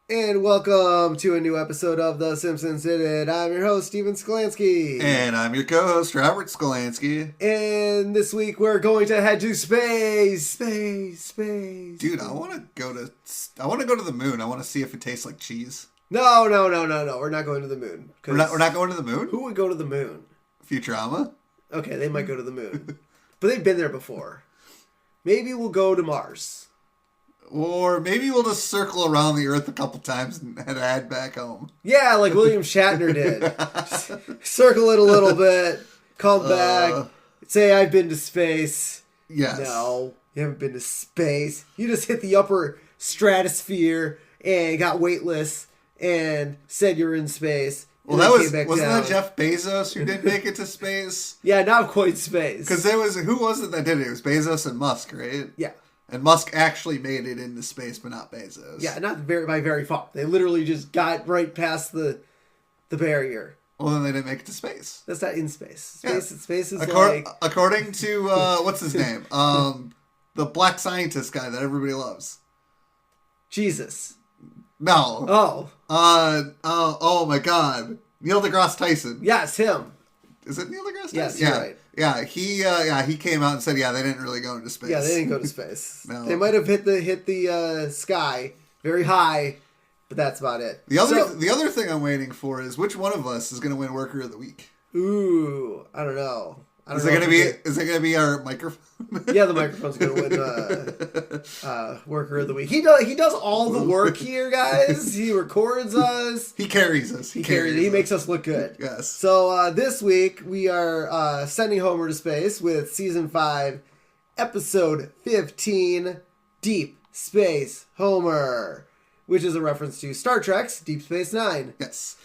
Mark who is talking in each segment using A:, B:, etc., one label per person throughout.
A: And welcome to a new episode of The Simpsons Did It. I'm your host, Steven Skolansky.
B: And I'm your co-host, Robert Skolansky.
A: And this week we're going to head to space.
B: Dude, I want to go to the moon. I want to see if it tastes like cheese.
A: No. We're not going to the moon.
B: We're not going to the moon?
A: Who would go to the moon?
B: Futurama?
A: Okay, they might go to the moon. But they've been there before. Maybe we'll go to Mars.
B: Or maybe we'll just circle around the Earth a couple times and head back home.
A: Yeah, like William Shatner did. Just circle it a little bit, come back, say I've been to space.
B: Yes.
A: No, you haven't been to space. You just hit the upper stratosphere and got weightless and said you're in space.
B: Well, wasn't that Jeff Bezos who didn't make it to space?
A: Yeah, not quite space.
B: Because who was it that did it? It was Bezos and Musk, right?
A: Yeah.
B: And Musk actually made it into space, but not Bezos.
A: Yeah, not by very far. They literally just got right past the barrier.
B: Well, then they didn't make it to space.
A: That's not in space. Space is
B: according to what's his name, the black scientist guy that everybody loves.
A: Jesus.
B: No. Oh my God, Neil deGrasse Tyson.
A: Yes, him.
B: Is it Neil deGrasse Tyson?
A: Yes, you're right.
B: Yeah, he came out and said, they didn't really go into space.
A: Yeah, they didn't go to space.
B: No.
A: They might have hit the sky very high, but that's about it.
B: The other thing I'm waiting for is which one of us is going to win Worker of the Week.
A: Ooh, I don't know. Is
B: it gonna be our microphone?
A: Yeah, the microphone's gonna win Worker of the Week. He does all the work here, guys. He records us.
B: He carries us.
A: He makes us look good.
B: Yes.
A: So this week we are sending Homer to space with season 5, episode 15, Deep Space Homer, which is a reference to Star Trek's Deep Space Nine.
B: Yes.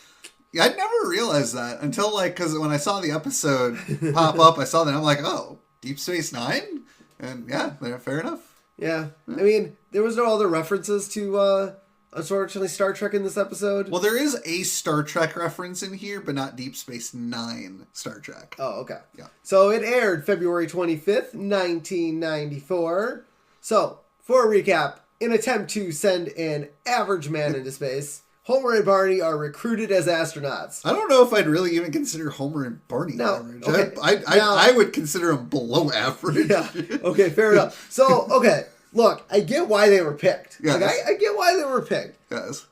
B: Yeah, I'd never realized that until, because when I saw the episode pop up, I saw that. I'm like, oh, Deep Space Nine? And yeah, fair enough.
A: Yeah. I mean, there was no other references to, unfortunately, Star Trek in this episode.
B: Well, there is a Star Trek reference in here, but not Deep Space Nine Star Trek.
A: Oh, okay.
B: Yeah.
A: So it aired February 25th, 1994. So, for a recap, in an attempt to send an average man into space, Homer and Barney are recruited as astronauts.
B: I don't know if I'd really even consider Homer and Barney average.
A: Okay.
B: I would consider them below average.
A: Yeah. Okay, fair enough. So, okay, look, I get why they were picked.
B: Yes.
A: I get why they were picked.
B: Yes.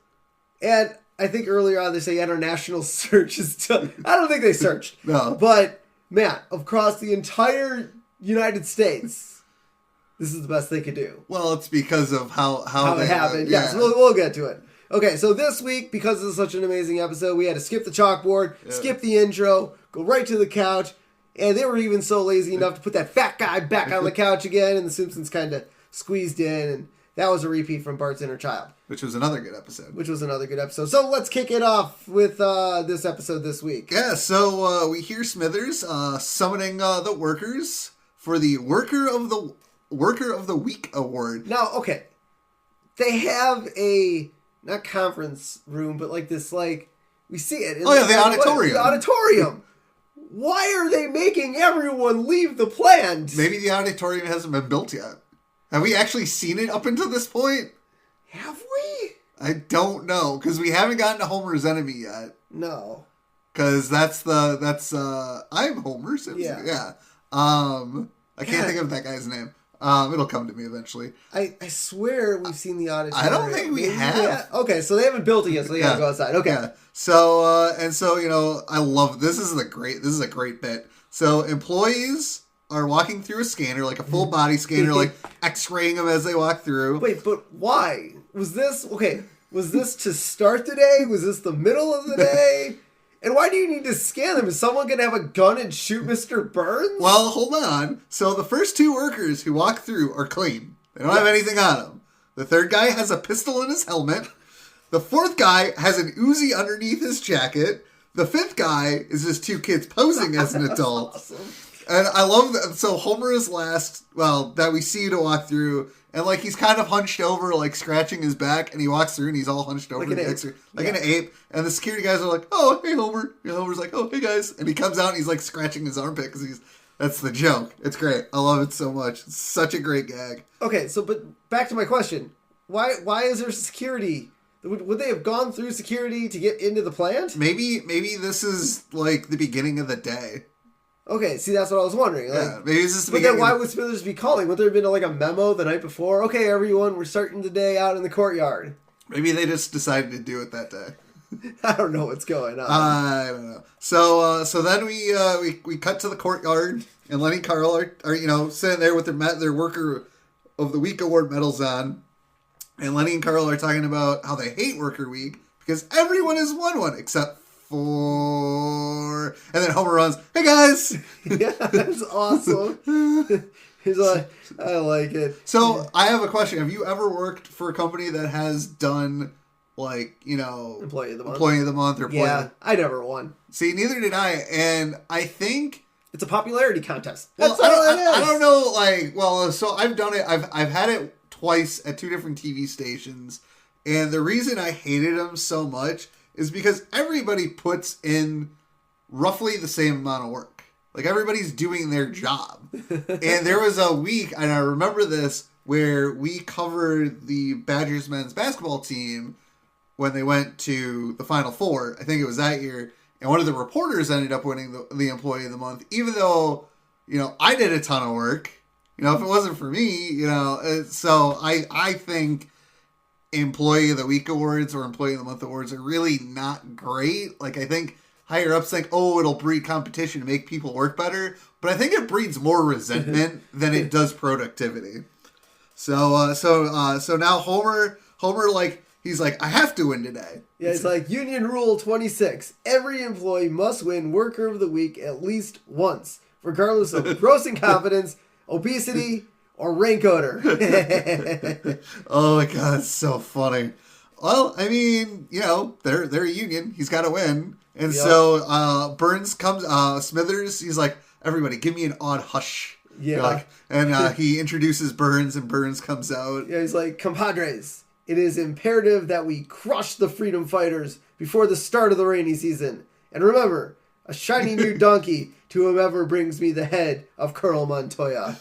A: And I think earlier on they say international search is done. I don't think they searched.
B: No.
A: But, man, across the entire United States, this is the best they could do.
B: Well, it's because of how
A: it happened. Yes, we'll get to it. Okay, so this week, because this is such an amazing episode, we had to skip the chalkboard, skip the intro, go right to the couch, and they were even so lazy enough to put that fat guy back on the couch again, and the Simpsons kind of squeezed in, and that was a repeat from Bart's Inner Child.
B: Which was another good episode.
A: So let's kick it off with this episode this week.
B: Yeah, so we hear Smithers summoning the workers for the Worker of the Week award.
A: Now, okay, they have a... not conference room, but this, we see it.
B: The auditorium.
A: The auditorium. Why are they making everyone leave the plant?
B: Maybe the auditorium hasn't been built yet. Have we actually seen it up until this point?
A: Have we?
B: I don't know, because we haven't gotten to Homer's enemy yet.
A: No.
B: Because I'm Homer Simpson. Yeah. I can't think of that guy's name. It'll come to me eventually.
A: I swear we've seen the auditorium.
B: I don't think we have.
A: Okay, so they haven't built it yet, so they gotta go outside. Okay.
B: Yeah. So I love this. This is a great bit. So employees are walking through a scanner, like a full body scanner, like X-raying them as they walk through.
A: Wait, but why? Was this to start the day? Was this the middle of the day? And why do you need to scan them? Is someone going to have a gun and shoot Mr. Burns?
B: Well, hold on. So the first 2 workers who walk through are clean. They don't have anything on them. The third guy has a pistol in his helmet. The fourth guy has an Uzi underneath his jacket. The fifth guy is just 2 kids posing as an adult.
A: Awesome.
B: And I love that. So Homer is last, that we see to walk through. And, he's kind of hunched over, scratching his back. And he walks through and he's all hunched over. Like an ape. And the security guys are like, oh, hey, Homer. And Homer's like, oh, hey, guys. And he comes out and he's, scratching his armpit because he's That's the joke. It's great. I love it so much. It's such a great gag.
A: Okay, so but back to my question. Why is there security? Would they have gone through security to get into the plant?
B: Maybe this is like the beginning of the day.
A: Okay, see, that's what I was wondering. Like,
B: yeah, maybe it's just the
A: but
B: beginning.
A: Then why would Smithers be calling? Would there have been like a memo the night before? Okay, everyone, we're starting the day out in the courtyard.
B: Maybe they just decided to do it that day.
A: I don't know what's going on.
B: I don't know. So then we cut to the courtyard, and Lenny and Carl are sitting there with their Worker of the Week award medals on, and Lenny and Carl are talking about how they hate Worker Week because everyone has won one except for, and then Homer runs, "Hey guys!"
A: Yeah, that's awesome. He's like, I like it.
B: So I have a question: have you ever worked for a company that has done Employee of the Month or
A: yeah, I never won.
B: See, neither did I, and I think
A: it's a popularity contest.
B: That's all it is. I don't know, so I've done it. I've had it twice at 2 different TV stations, and the reason I hated them so much is because everybody puts in roughly the same amount of work. Like, everybody's doing their job. And there was a week, and I remember this, where we covered the Badgers men's basketball team when they went to the Final Four. I think it was that year. And one of the reporters ended up winning the Employee of the Month, even though, I did a ton of work. If it wasn't for me, so I think Employee of the Week awards or Employee of the Month awards are really not great. Like, I think higher ups think, it'll breed competition to make people work better. But I think it breeds more resentment than it does productivity. So now Homer, he's like, I have to win today.
A: Yeah, it's like Union Rule 26. Every employee must win Worker of the Week at least once, regardless of gross incompetence, obesity, or rank odor.
B: Oh my god, it's so funny. Well, I mean, they're a union. He's got to win. And so Burns comes, Smithers, he's like, everybody, give me an odd hush.
A: Yeah.
B: And he introduces Burns, and Burns comes out.
A: Yeah, he's like, compadres, it is imperative that we crush the freedom fighters before the start of the rainy season. And remember, a shiny new donkey to whomever brings me the head of Colonel Montoya.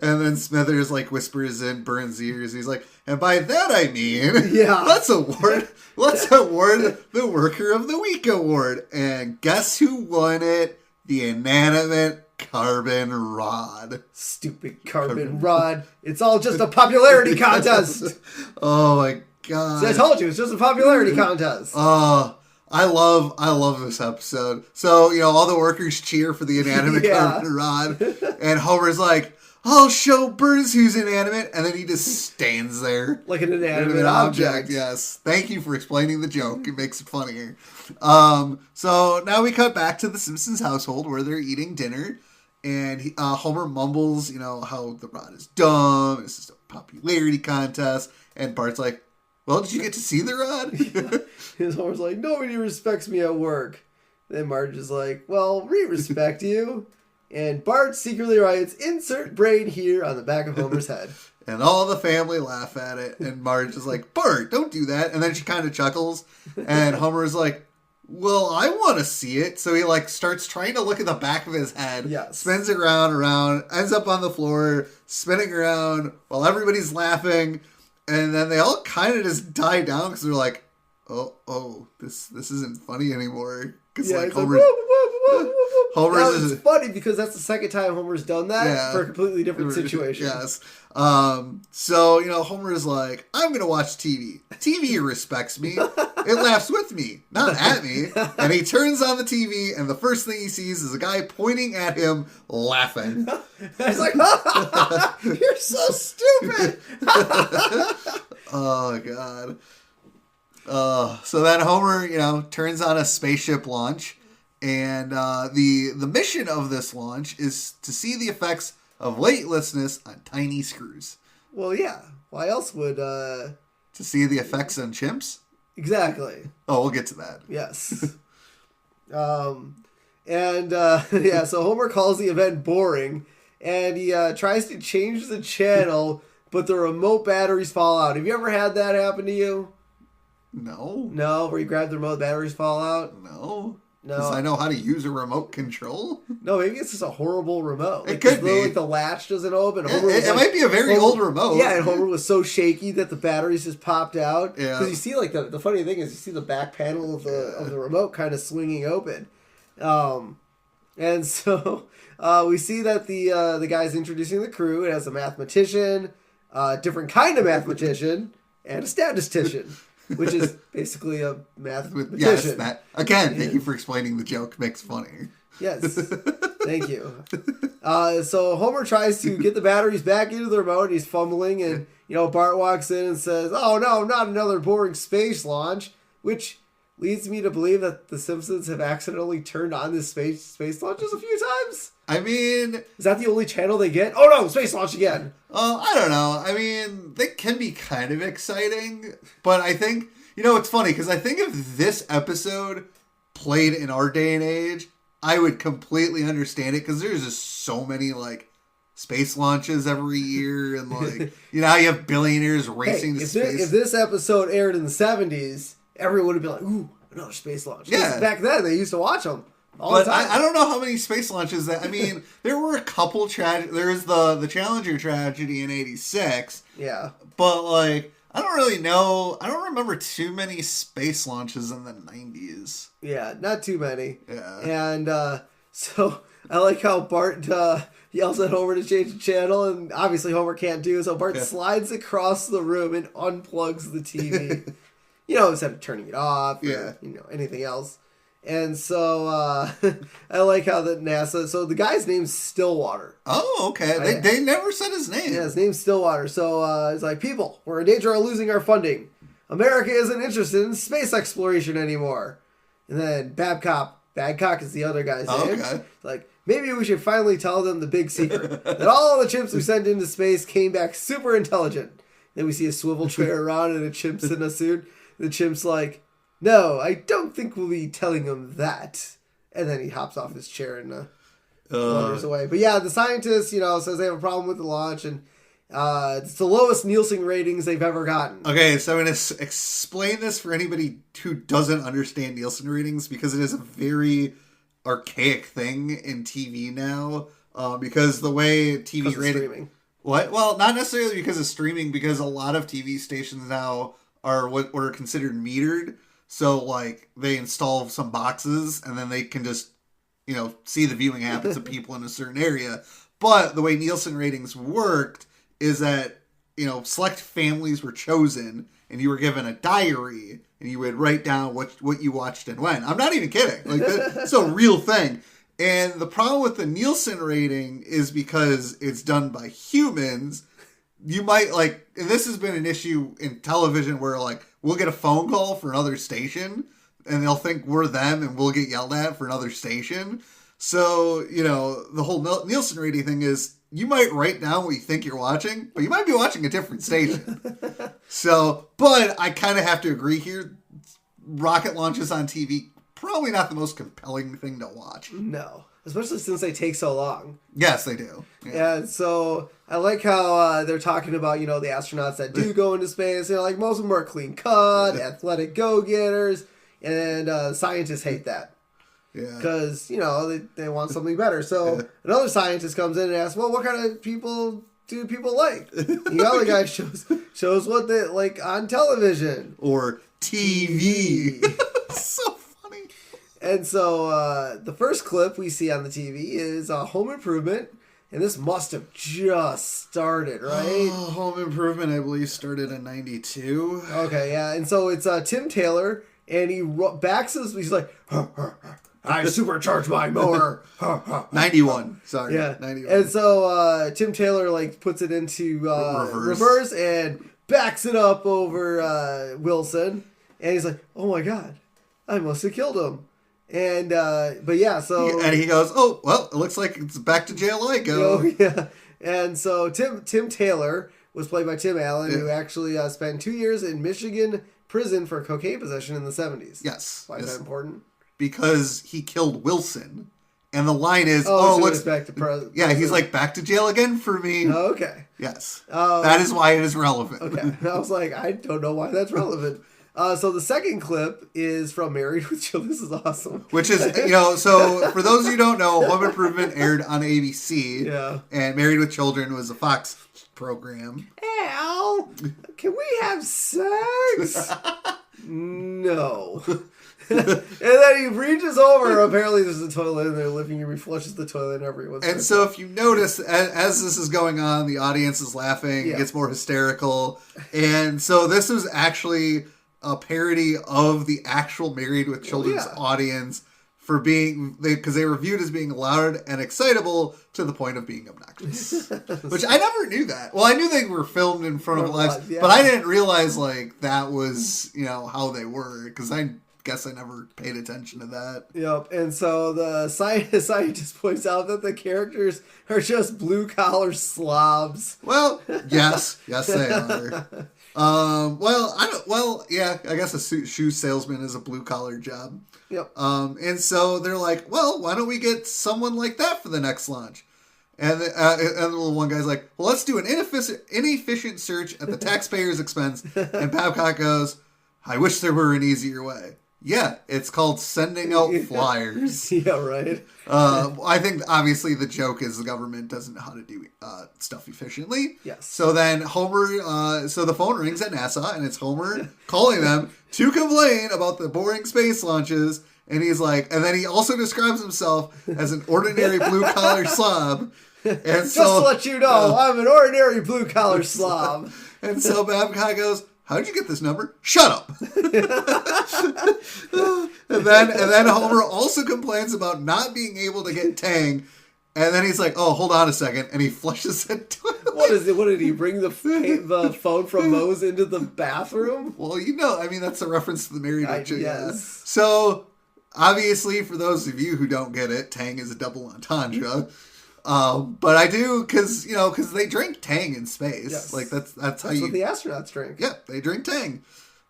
B: And then Smithers whispers in Burns' ears. He's like, and by that I mean,
A: yeah,
B: let's award the Worker of the Week award. And guess who won it? The inanimate carbon rod.
A: Stupid carbon rod. It's all just a popularity contest.
B: Oh my god.
A: See, I told you, it's just a popularity contest.
B: I love this episode. So, all the workers cheer for the inanimate carbon rod. And Homer's like, I'll show Burns who's inanimate. And then he just stands there.
A: Like an inanimate object.
B: Yes. Thank you for explaining the joke. It makes it funnier. So now we cut back to the Simpsons household where they're eating dinner. And Homer mumbles, how the rod is dumb. It's just a popularity contest. And Bart's like, well, did you get to see the rod?
A: His Homer's like, nobody respects me at work. Then Marge is like, well, we respect you. And Bart secretly writes, insert brain here on the back of Homer's head.
B: And all the family laugh at it. And Marge is like, Bart, don't do that. And then she kind of chuckles. And Homer's like, well, I want to see it. So he starts trying to look at the back of his head.
A: Yes.
B: Spins it around, ends up on the floor, spinning around while everybody's laughing. And then they all kind of just die down because they're like, oh, this isn't funny anymore. Because Homer's...
A: It's funny because that's the second time Homer's done that for a completely different situation.
B: Yes. So, Homer's like, I'm going to watch TV. TV respects me. It laughs with me, not at me. And he turns on the TV, and the first thing he sees is a guy pointing at him, laughing.
A: He's like, you're so stupid.
B: Oh, God. So then Homer, turns on a spaceship launch. And the mission of this launch is to see the effects of weightlessness on tiny screws.
A: Well, yeah. Why else would...
B: To see the effects on chimps?
A: Exactly.
B: Oh, we'll get to that.
A: Yes. So Homer calls the event boring, and he tries to change the channel, but the remote batteries fall out. Have you ever had that happen to you?
B: No.
A: No? Where you grab the remote batteries fall out?
B: No. Because I know how to use a remote control.
A: No, maybe it's just a horrible remote.
B: It could be.
A: Like the latch doesn't open.
B: It might be a very old remote.
A: Yeah, and Homer was so shaky that the batteries just popped out.
B: Yeah.
A: Because you see, like, the funny thing is you see the back panel of the remote kind of swinging open. And so we see that the guy's introducing the crew. It has a mathematician, a different kind of mathematician, and a statistician, which is basically a mathematician.
B: Yes, Matt. Again, thank you for explaining the joke. Makes funny.
A: Yes, thank you. So Homer tries to get the batteries back into the remote. He's fumbling, and Bart walks in and says, "Oh no, not another boring space launch," which leads me to believe that the Simpsons have accidentally turned on this space launches a few times.
B: I mean,
A: is that the only channel they get? Oh no, space launch again.
B: I don't know. I mean, they can be kind of exciting, but I think, it's funny because I think if this episode played in our day and age, I would completely understand it because there's just so many, like, space launches every year and, like, how you have billionaires racing to space.
A: If this episode aired in the 70s, everyone would be like, ooh, another space launch. Yeah. Back then, they used to watch them all the time.
B: I don't know how many space launches that... I mean, there were a couple... There was the Challenger tragedy in 86.
A: Yeah.
B: But, like, I don't really know... I don't remember too many space launches in the 90s.
A: Yeah, not too many.
B: Yeah.
A: And so I like how Bart yells at Homer to change the channel, and obviously Homer can't do it, so Bart slides across the room and unplugs the TV. Instead of turning it off or, anything else. And so I like how the NASA... So the guy's name's Stillwater.
B: Oh, okay. They never said his name.
A: Yeah, his name's Stillwater. So it's like, people, we're in danger of losing our funding. America isn't interested in space exploration anymore. And then Babcock is the other guy's name.
B: Okay.
A: It's like, maybe we should finally tell them the big secret. That all the chimps we sent into space came back super intelligent. Then we see a swivel chair around and a chimp's in a suit. The chimp's like, no, I don't think we'll be telling him that. And then he hops off his chair and wanders away. But yeah, the scientist, says they have a problem with the launch, and it's the lowest Nielsen ratings they've ever gotten.
B: Okay, so I'm going to explain this for anybody who doesn't understand Nielsen ratings, because it is a very archaic thing in TV now. Because the way TV rating...
A: streaming.
B: What? Well, not necessarily because of streaming, because a lot of TV stations now are what are considered metered. So, like, they install some boxes, and then they can just, see the viewing habits of people in a certain area. But the way Nielsen ratings worked is that, select families were chosen, and you were given a diary, and you would write down what you watched and when. I'm not even kidding. Like, that's a real thing. And the problem with the Nielsen rating is because it's done by humans. You might, like, and this has been an issue in television where, like, we'll get a phone call for another station and they'll think we're them and we'll get yelled at for another station. So, the whole Nielsen rating thing is you might write down what you think you're watching, but you might be watching a different station. So, but I kind of have to agree here. Rocket launches on TV, probably not the most compelling thing to watch.
A: No. Especially since they take so long.
B: Yes, they do.
A: Yeah, so I like how they're talking about, the astronauts that do go into space. Like, most of them are clean cut, athletic go-getters, and scientists hate that.
B: Yeah.
A: Because, they want something better. So another scientist comes in and asks, well, what kind of people do people like? The other guy shows what they like on television.
B: Or TV. So funny.
A: And so the first clip we see on the TV is Home Improvement. And this must have just started, right?
B: Oh, Home Improvement, I believe, started in 92.
A: Okay, yeah. And so it's Tim Taylor, and he backs us. He's like, I supercharged my mower.
B: 91. Sorry.
A: Yeah.
B: 91.
A: And so Tim Taylor, like, puts it into reverse and backs it up over Wilson. And he's like, oh, my God. I must have killed him. And, but yeah, so...
B: And he goes, oh, well, it looks like it's back to jail I go.
A: Oh, yeah. And so Tim Taylor was played by Tim Allen, who actually spent 2 years in Michigan prison for cocaine possession in the 70s.
B: Yes.
A: Why is that important?
B: Because he killed Wilson. And the line is,
A: so looks back to
B: yeah, he's like, back to jail again for me.
A: Oh, okay.
B: Yes. That is why it is relevant.
A: Okay. I was like, I don't know why that's relevant. So the second clip is from Married with Children. This is awesome.
B: Which is, so for those of you who don't know, Home Improvement aired on ABC.
A: Yeah.
B: And Married with Children was a Fox program.
A: Al, can we have sex? No. And then he reaches over. Apparently, there's a toilet in their living room. He flushes the toilet, and everyone's.
B: And so, if you notice, as this is going on, the audience is laughing. It gets more hysterical. And so, this was actually a parody of the actual Married with Children's audience for being because they were viewed as being loud and excitable to the point of being obnoxious. Which I never knew that. Well, I knew they were filmed in front of lives, but I didn't realize that was how they were because I guess I never paid attention to that.
A: Yep. And so the scientist points out that the characters are just blue collar slobs.
B: Well, yes, they are. I guess a shoe salesman is a blue collar job.
A: Yep.
B: And so they're like, well, why don't we get someone like that for the next launch? And the little one guy's like, well, let's do an inefficient search at the taxpayer's expense. And Babcock goes, I wish there were an easier way. Yeah, it's called sending out flyers.
A: Yeah, right.
B: I think obviously the joke is the government doesn't know how to do stuff efficiently.
A: Yes.
B: So then Homer, so the phone rings at NASA and it's Homer calling them to complain about the boring space launches. And he's like, and then he also describes himself as an ordinary blue collar slob. And
A: just to let you know, I'm an ordinary blue collar slob.
B: And so Babcock goes, how'd you get this number? Shut up. and then Homer also complains about not being able to get Tang. And then he's like, oh, hold on a second. And he flushes it toilet.
A: What is it? What did he bring the phone from Moe's into the bathroom?
B: Well, that's a reference to the Married with Children.
A: Yes.
B: So, obviously, for those of you who don't get it, Tang is a double entendre. But I do because they drink Tang in space.
A: Yes.
B: That's
A: what the astronauts drink.
B: Yeah, they drink Tang.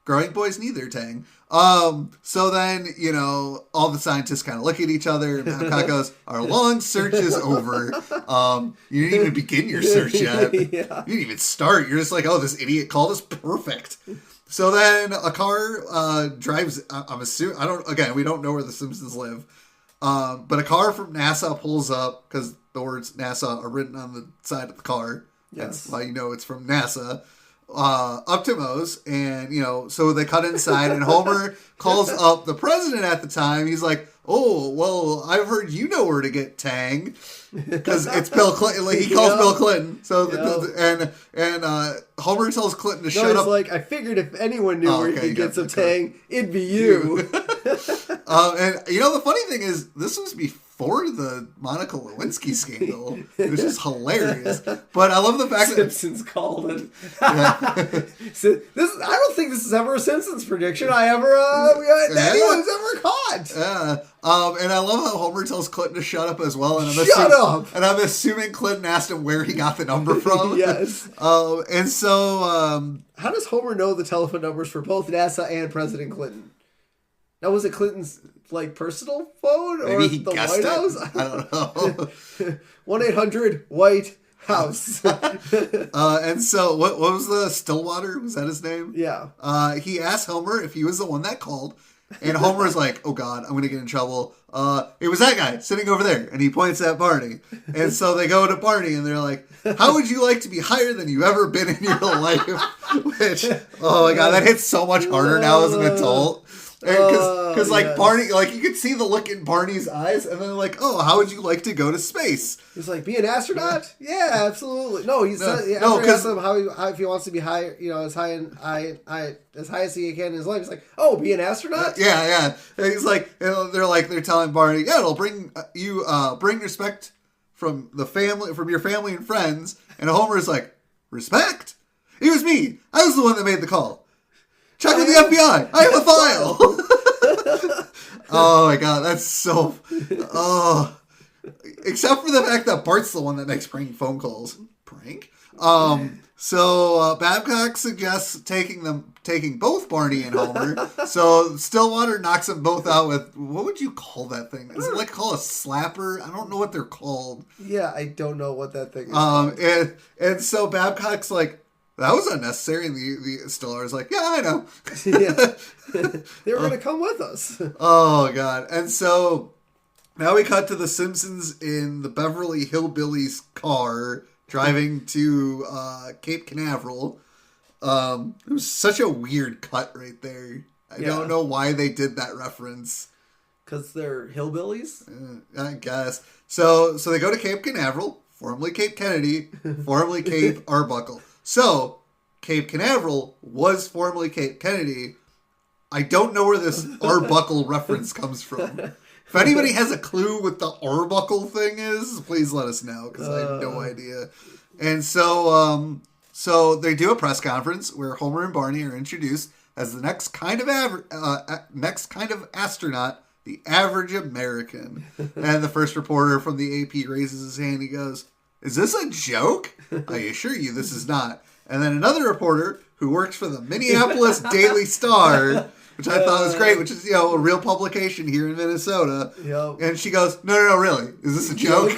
B: Growing boys need their Tang. So then all the scientists kind of look at each other, and Babcock goes, "Our long search is over. You didn't even begin your search yet. You didn't even start. You're just like, oh, this idiot called us perfect." So then a car drives. I'm assuming we don't know where the Simpsons live. But a car from NASA pulls up because the words NASA are written on the side of the car.
A: Yes.
B: That's why it's from NASA. Up to Moe's, and so they cut inside, and Homer calls up the president at the time. He's like, "Oh, well, I've heard you know where to get Tang," because it's Bill Clinton. He calls Bill Clinton. So Homer tells Clinton to shut up.
A: Like, I figured if anyone knew where you could get some Tang, it'd be you.
B: And the funny thing is, this was before the Monica Lewinsky scandal, which is hilarious. But I love the fact
A: Simpsons called it. So I don't think this is ever a Simpsons prediction anyone's ever caught.
B: Yeah. And I love how Homer tells Clinton to shut up as well. And
A: Shut up!
B: And I'm assuming Clinton asked him where he got the number from.
A: Yes.
B: And so...
A: how does Homer know the telephone numbers for both NASA and President Clinton? Now, was it Clinton's personal phone or
B: maybe he
A: the
B: guessed
A: White House?
B: I don't know.
A: 1-800-WHITE House.
B: And so, what was the Stillwater? Was that his name?
A: Yeah.
B: He asked Homer if he was the one that called, and Homer's like, "Oh God, I'm gonna get in trouble." It was that guy sitting over there, and he points at Barney. And so they go to Barney, and they're like, "How would you like to be higher than you've ever been in your life?" Which, oh my God, that hits so much harder now as an adult. Because Barney, you could see the look in Barney's eyes, and then like, oh, how would you like to go to space?
A: He's like, be an astronaut? Yeah, absolutely. No, because him how if he wants to be high, as high as he can in his life. He's like, oh, be an astronaut?
B: Yeah. And he's like, they're telling Barney, yeah, it'll bring bring respect from your family and friends. And Homer's like, respect? It was me. I was the one that made the call. Check with the FBI. I have a file. Oh my God, that's so. Oh, except for the fact that Bart's the one that makes prank phone calls. Prank. So Babcock suggests taking both Barney and Homer. So Stillwater knocks them both out with, what would you call that thing? Is it called a slapper? I don't know what they're called.
A: Yeah, I don't know what that thing is.
B: And so Babcock's like, that was unnecessary. And the Stellar's like, yeah, I know.
A: Yeah. They were going to come with us.
B: Oh, God. And so now we cut to the Simpsons in the Beverly Hillbillies car driving to Cape Canaveral. It was such a weird cut right there. I don't know why they did that reference.
A: Because they're hillbillies?
B: I guess. So they go to Cape Canaveral, formerly Cape Kennedy, formerly Cape Arbuckle. So, Cape Canaveral was formerly Cape Kennedy. I don't know where this Arbuckle reference comes from. If anybody has a clue what the Arbuckle thing is, please let us know, because I have no idea. And so they do a press conference where Homer and Barney are introduced as the next kind of astronaut, the average American. And the first reporter from the AP raises his hand. He goes, "Is this a joke? I assure you this is not." And then another reporter who works for the Minneapolis Daily Star, which I thought was great, which is, a real publication here in Minnesota.
A: Yep.
B: And she goes, no, really? Is this a joke?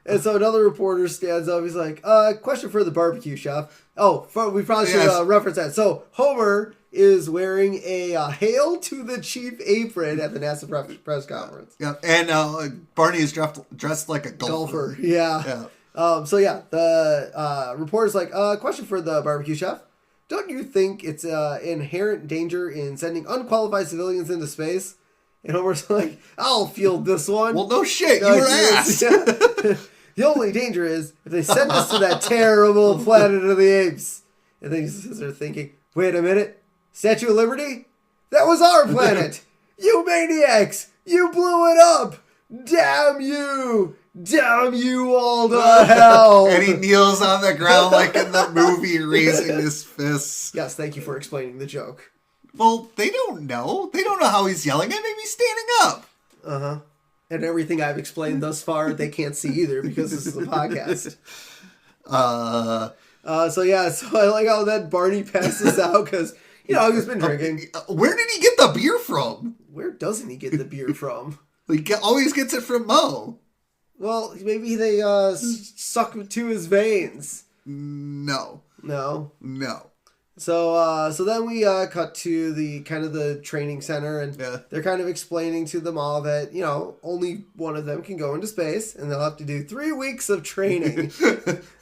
A: And so another reporter stands up. He's like, question for the barbecue chef. Oh, we probably should reference that. So Homer is wearing a Hail to the Chief apron at the NASA press conference.
B: Yeah, and Barney is dressed like a golfer.
A: Yeah. The reporter's like, question for the barbecue chef. Don't you think it's inherent danger in sending unqualified civilians into space? And Homer's like, I'll field this one.
B: Well, no shit, you were asked.
A: Yeah. The only danger is if they send us to that terrible Planet of the Apes. And then he sits there thinking, wait a minute. Statue of Liberty? That was our planet! You maniacs! You blew it up! Damn you! Damn you all to hell!
B: And he kneels on the ground like in the movie, raising his fists.
A: Yes, thank you for explaining the joke.
B: Well, they don't know. They don't know how he's yelling at me. He's standing up.
A: Uh-huh. And everything I've explained thus far, they can't see either because this is a podcast. So I like how that Barney passes out because... he's been drinking.
B: Where did he get the beer from?
A: Where doesn't he get the beer from?
B: He always gets it from Mo.
A: Well, maybe they suck to his veins.
B: No.
A: So then we cut to the kind of the training center, and they're kind of explaining to them all that, only one of them can go into space, and they'll have to do 3 weeks of training.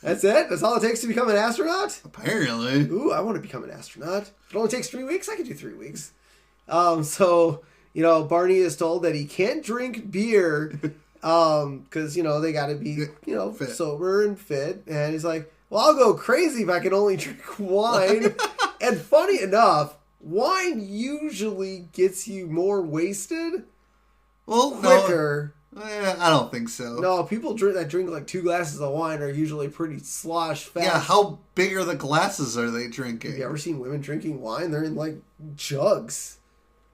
A: That's it? That's all it takes to become an astronaut?
B: Apparently.
A: Ooh, I want to become an astronaut. If it only takes 3 weeks, I can do 3 weeks. So Barney is told that he can't drink beer because, they got to be,
B: fit.
A: sober and fit. And he's like, well, I'll go crazy if I can only drink wine. And funny enough, wine usually gets you more wasted quicker.
B: No, I don't think so.
A: No, people that drink like 2 glasses of wine are usually pretty slosh fast.
B: Yeah, how big are the glasses are they drinking?
A: Have you ever seen women drinking wine? They're in like jugs.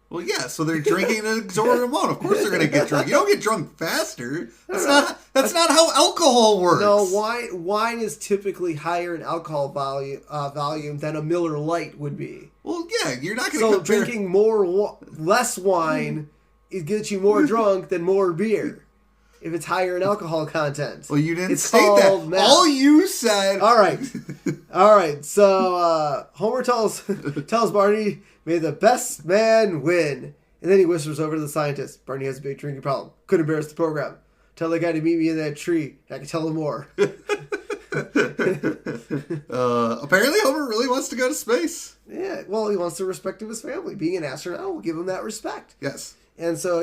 B: Well, yeah, so they're drinking an exorbitant amount. Of course they're going to get drunk. You don't get drunk faster. That's not how alcohol works.
A: No, wine is typically higher in alcohol volume than a Miller Lite would be.
B: Well, yeah, you're not going to compare...
A: So drinking less wine, it gets you more drunk than more beer. If it's higher in alcohol content.
B: Well, you didn't say that.
A: Math.
B: All you said...
A: All right. So Homer tells Barney... May the best man win. And then he whispers over to the scientist. Barney has a big drinking problem. Could embarrass the program. Tell the guy to meet me in that tree. I can tell him more.
B: Apparently Homer really wants to go to space.
A: Yeah, well, he wants the respect of his family. Being an astronaut will give him that respect.
B: Yes.
A: And so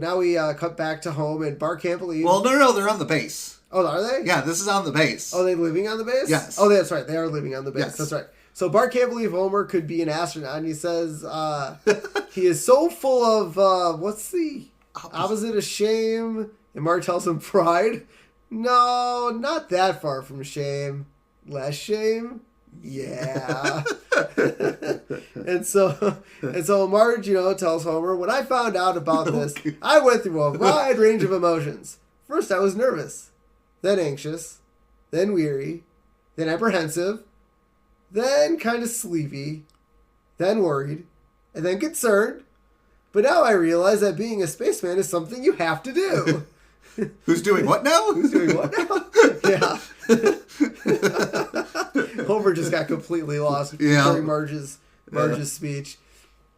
A: now we cut back to home, and Bart can't believe...
B: Well, no, they're on the base.
A: Oh, are they?
B: Yeah, this is on the base.
A: Oh, they living on the base?
B: Yes.
A: Oh, that's right. They are living on the base.
B: Yes.
A: That's right. So Bart can't believe Homer could be an astronaut, and he says he is so full of, what's the opposite of shame? And Bart tells him pride. No, not that far from shame. Less shame? Yeah. and so Marge, tells Homer, when I found out about this, I went through a wide range of emotions. First, I was nervous, then anxious, then weary, then apprehensive, then kind of sleepy, then worried, and then concerned. But now I realize that being a spaceman is something you have to do.
B: Who's doing what now?
A: Who's doing what now? Yeah. got completely lost
B: Yeah.
A: during Marge's speech.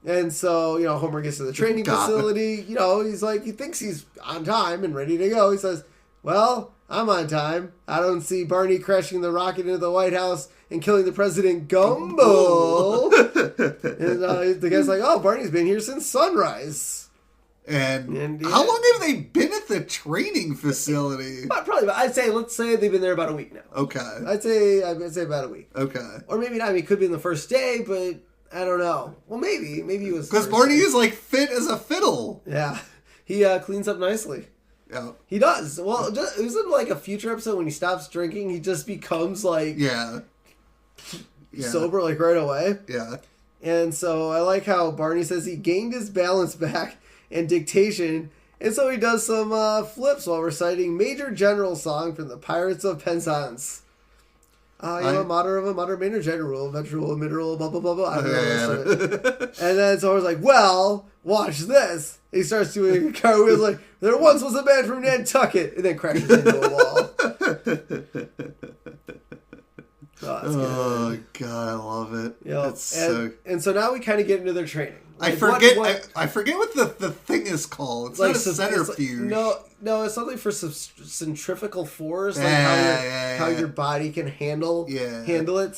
A: And so, Homer gets to the training facility. He's like, he thinks he's on time and ready to go. He says, well, I'm on time. I don't see Barney crashing the rocket into the White House and killing the president Gumbo. And the guy's like, oh, Barney's been here since sunrise.
B: And how long have they been at the training facility?
A: Probably, let's say they've been there about a week now.
B: Okay.
A: I'd say about a week.
B: Okay.
A: Or maybe not. I mean, it could be in the first day, but I don't know. Well, maybe it was.
B: Because Barney is like fit as a fiddle.
A: Yeah. He cleans up nicely.
B: Yeah.
A: He does. Well, isn't like a future episode when he stops drinking, he just becomes like sober like right away.
B: Yeah.
A: And so I like how Barney says he gained his balance back and dictation, and so he does some flips while reciting Major General song from the Pirates of Penzance. Mater of a mater mater general, vegetable, mineral, blah, blah, blah, blah. I don't know And then so I was like, well, watch this. He starts doing a cartwheel like, there once was a man from Nantucket, and then crashes into a wall.
B: Oh, God, I love it.
A: Yep. And so now we kind of get into their training.
B: Like, I forget what the thing is called. It's like not a centrifuge.
A: No, it's something for centrifugal force, like how your body can handle it.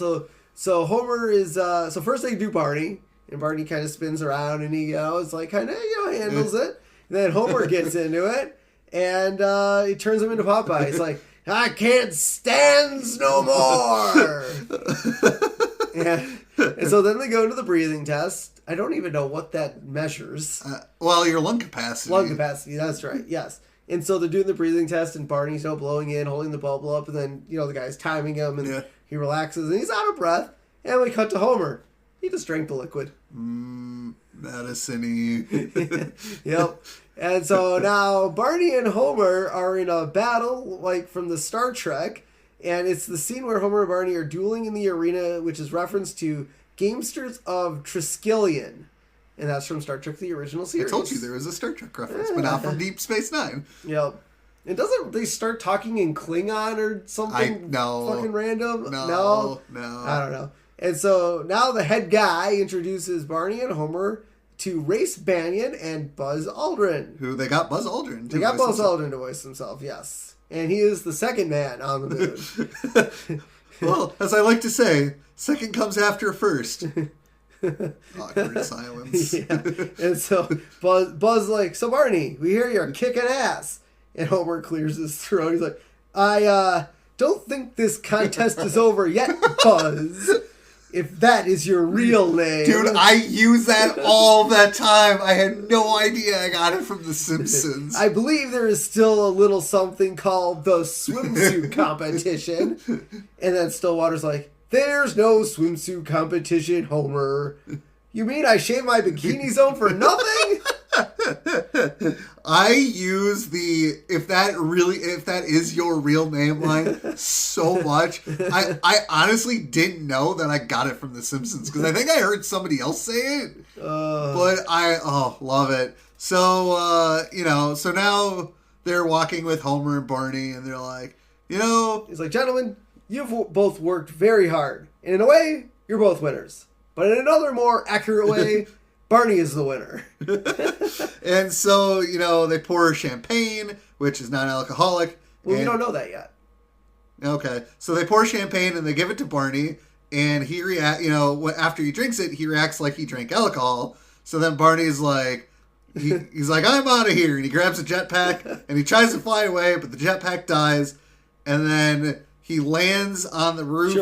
A: So Homer is so first they do Barney, and Barney kind of spins around, and he is like kind of handles it. And then Homer gets into it, and he turns him into Popeye. He's like, I can't stands no more. And so then they go into the breathing test. I don't even know what that measures.
B: Your lung capacity.
A: Lung capacity, that's right, yes. And so they're doing the breathing test, and Barney's blowing in, holding the bubble up, and then, the guy's timing him, and he relaxes, and he's out of breath. And we cut to Homer. He just drank the liquid.
B: Medicine-y.
A: Yep. And so now Barney and Homer are in a battle, like from the Star Trek, and it's the scene where Homer and Barney are dueling in the arena, which is reference to Gamesters of Triskelion. And that's from Star Trek, the original series.
B: I told you there was a Star Trek reference, but not from Deep Space Nine.
A: Yep. And doesn't they start talking in Klingon or something fucking random? No. I don't know. And so now the head guy introduces Barney and Homer to Race Banyan and Buzz Aldrin.
B: Who they got Buzz Aldrin to
A: Aldrin to voice himself, yes. And he is the second man on the moon.
B: Well, as I like to say, second comes after first. Awkward silence.
A: Yeah. And so Buzz like, so Barney, we hear you're kicking ass. And Homer clears his throat. He's like, I don't think this contest is over yet, Buzz. If that is your real name.
B: Dude, I use that all the time. I had no idea I got it from The Simpsons.
A: I believe there is still a little something called the swimsuit competition. And then Stillwater's like, there's no swimsuit competition, Homer. You mean I shaved my bikini zone for nothing?
B: I use the if that is your real name line so much. I honestly didn't know that I got it from The Simpsons because I think I heard somebody else say it. But I love it. So so now they're walking with Homer and Barney, and they're like,
A: he's like, gentlemen, you've both worked very hard, and in a way, you're both winners. But in another more accurate way, Barney is the winner.
B: And so, they pour champagne, which is non-alcoholic.
A: Well, we don't know that yet.
B: Okay. So they pour champagne and they give it to Barney, and he after he drinks it, he reacts like he drank alcohol. So then Barney's like, he's like, I'm out of here. And he grabs a jetpack and he tries to fly away, but the jetpack dies. And then he lands on the roof.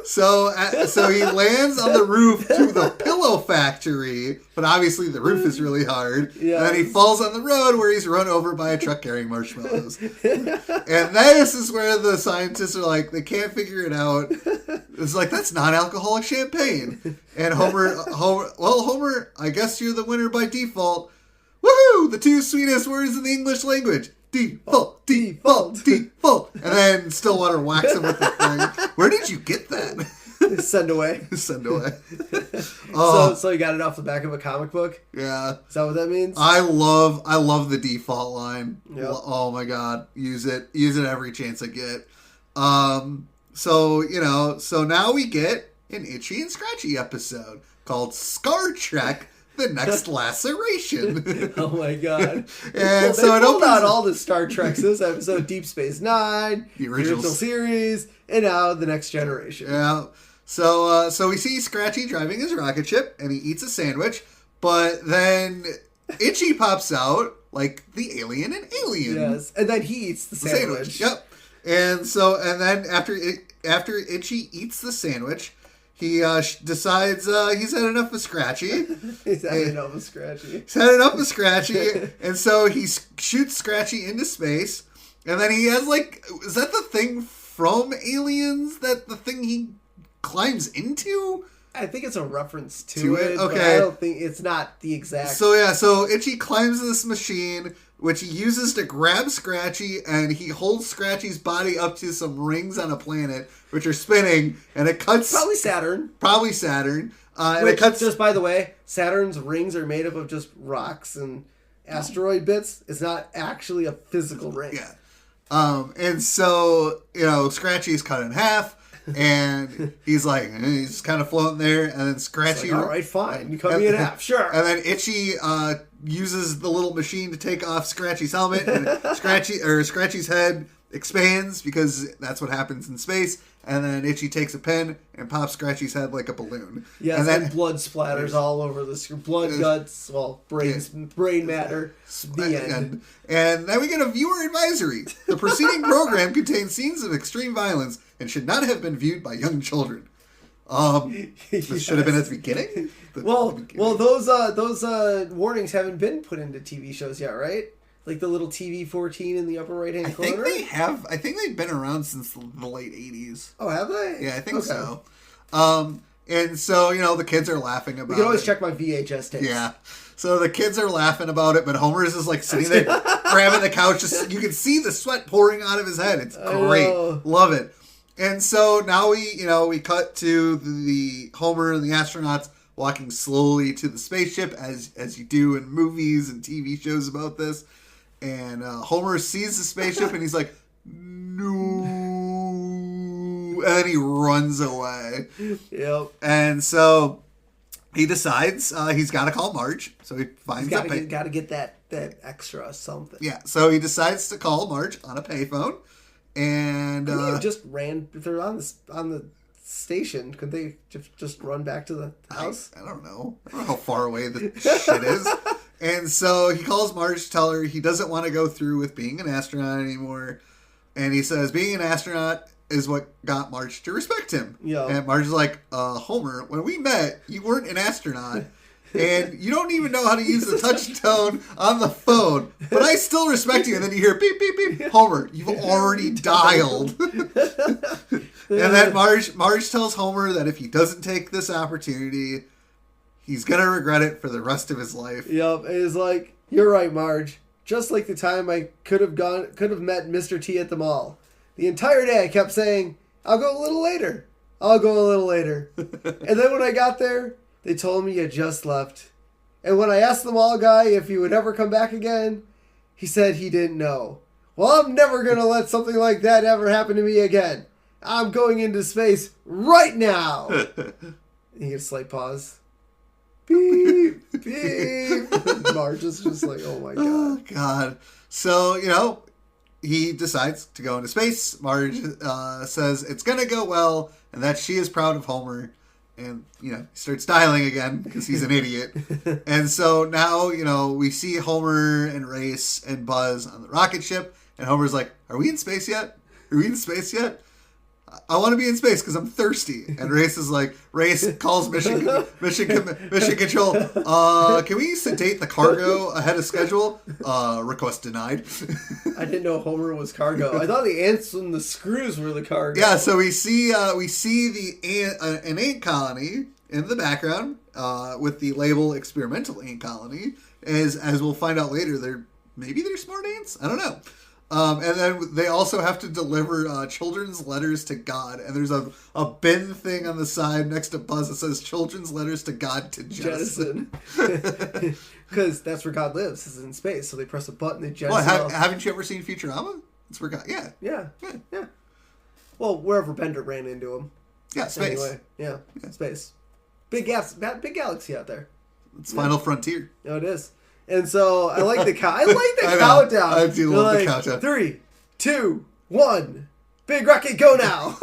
B: So he lands on the roof to the pillow factory, but obviously the roof is really hard. Yes. And then he falls on the road where he's run over by a truck carrying marshmallows. And this is where the scientists are like, they can't figure it out. It's like, that's non-alcoholic champagne. And Homer, I guess you're the winner by default. Woohoo! The two sweetest words in the English language. Default. And then Stillwater whacks him with the thing. Where did you get that?
A: Send away. So you got it off the back of a comic book?
B: Yeah.
A: Is that what that means?
B: I love the default line.
A: Yep.
B: Oh my god. Use it every chance I get. so now we get an Itchy and Scratchy episode called Scar Trek: The Next Laceration.
A: Oh my god!
B: And
A: so
B: it
A: pulled
B: opens
A: out all the Star Treks this episode: Deep Space Nine,
B: the
A: the original series, and now the Next Generation.
B: Yeah. So we see Scratchy driving his rocket ship, and he eats a sandwich, but then Itchy pops out like the alien in Alien.
A: Yes, and then he eats the sandwich.
B: Yep. And then after Itchy eats the sandwich, he decides he's had enough of Scratchy.
A: He's had enough of Scratchy.
B: He's had enough of Scratchy, and so he shoots Scratchy into space, and then he has is that the thing from Aliens? That the thing he climbs into?
A: I think it's a reference to it.
B: Okay.
A: But I don't think it's not the exact.
B: So Itchy climbs this machine, which he uses to grab Scratchy, and he holds Scratchy's body up to some rings on a planet, which are spinning, and it cuts...
A: Probably Saturn.
B: And it cuts...
A: Just by the way, Saturn's rings are made up of just rocks and asteroid bits. It's not actually a physical ring.
B: Yeah. And so, Scratchy's cut in half, and he's kind of floating there, and then Scratchy...
A: all right, fine. You cut me in half, sure.
B: And then Itchy uses the little machine to take off Scratchy's helmet, and Scratchy's head expands, because that's what happens in space, and then Itchy takes a pen and pops Scratchy's head like a balloon.
A: Yes, and then blood splatters all over the screen. Blood, guts, brain matter. The end.
B: And then we get a viewer advisory. The preceding program contains scenes of extreme violence and should not have been viewed by young children. This should have been at the beginning.
A: Those warnings haven't been put into TV shows yet, right? Like the little TV 14 in the upper right hand corner.
B: I think they have. I think they've been around since the late 80s.
A: Oh, have they?
B: Yeah, I think so. And so the kids are laughing about it.
A: You can always check my VHS tapes.
B: Yeah. So the kids are laughing about it, but Homer is just sitting there grabbing the couch. You can see the sweat pouring out of his head. It's great. Love it. And so now we cut to the Homer and the astronauts walking slowly to the spaceship, as you do in movies and TV shows about this. And Homer sees the spaceship and he's like, no. And then he runs away.
A: Yep.
B: And so he decides he's got to call Marge. So he finds
A: got to get that extra something.
B: Yeah. So he decides to call Marge on a payphone. And
A: just ran. If they're on the station, could they just run back to the house?
B: I don't know. I don't know how far away the shit is. And so he calls Marge to tell her he doesn't want to go through with being an astronaut anymore. And he says being an astronaut is what got Marge to respect him.
A: Yeah.
B: And Marge is like, Homer, when we met, you weren't an astronaut. And you don't even know how to use the touch tone on the phone. But I still respect you. And then you hear beep, beep, beep. Homer, you've already dialed. And then Marge tells Homer that if he doesn't take this opportunity, he's going to regret it for the rest of his life.
A: Yep. And he's like, you're right, Marge. Just like the time I could have met Mr. T at the mall. The entire day I kept saying, I'll go a little later. I'll go a little later. And then when I got there, they told me you just left. And when I asked the mall guy if he would ever come back again, he said he didn't know. Well, I'm never going to let something like that ever happen to me again. I'm going into space right now. And he gets a slight pause. Beep, beep. Marge is just like, oh my God.
B: Oh, God. So, he decides to go into space. Marge says it's going to go well and that she is proud of Homer. And, he starts dialing again because he's an idiot. And so now, we see Homer and Race and Buzz on the rocket ship. And Homer's like, are we in space yet? Are we in space yet? I want to be in space because I'm thirsty. And Race calls Mission Control. Can we sedate the cargo ahead of schedule? Request denied.
A: I didn't know Homer was cargo. I thought the ants and the screws were the cargo.
B: Yeah, so we see an ant colony in the background with the label experimental ant colony. As we'll find out later, maybe they're smart ants. I don't know. And then they also have to deliver children's letters to God. And there's a bin thing on the side next to Buzz that says children's letters to God to jettison.
A: Because that's where God lives, is in space. So they press a button, they jettison.
B: Well, haven't you ever seen Futurama? It's where God, yeah.
A: Well, wherever Bender ran into him.
B: Yeah, space.
A: Anyway, yeah, space. Big galaxy out there.
B: It's Final Frontier.
A: No, it is. And so I like the countdown.
B: I do love the countdown.
A: 3, 2, 1. Big rocket, go now.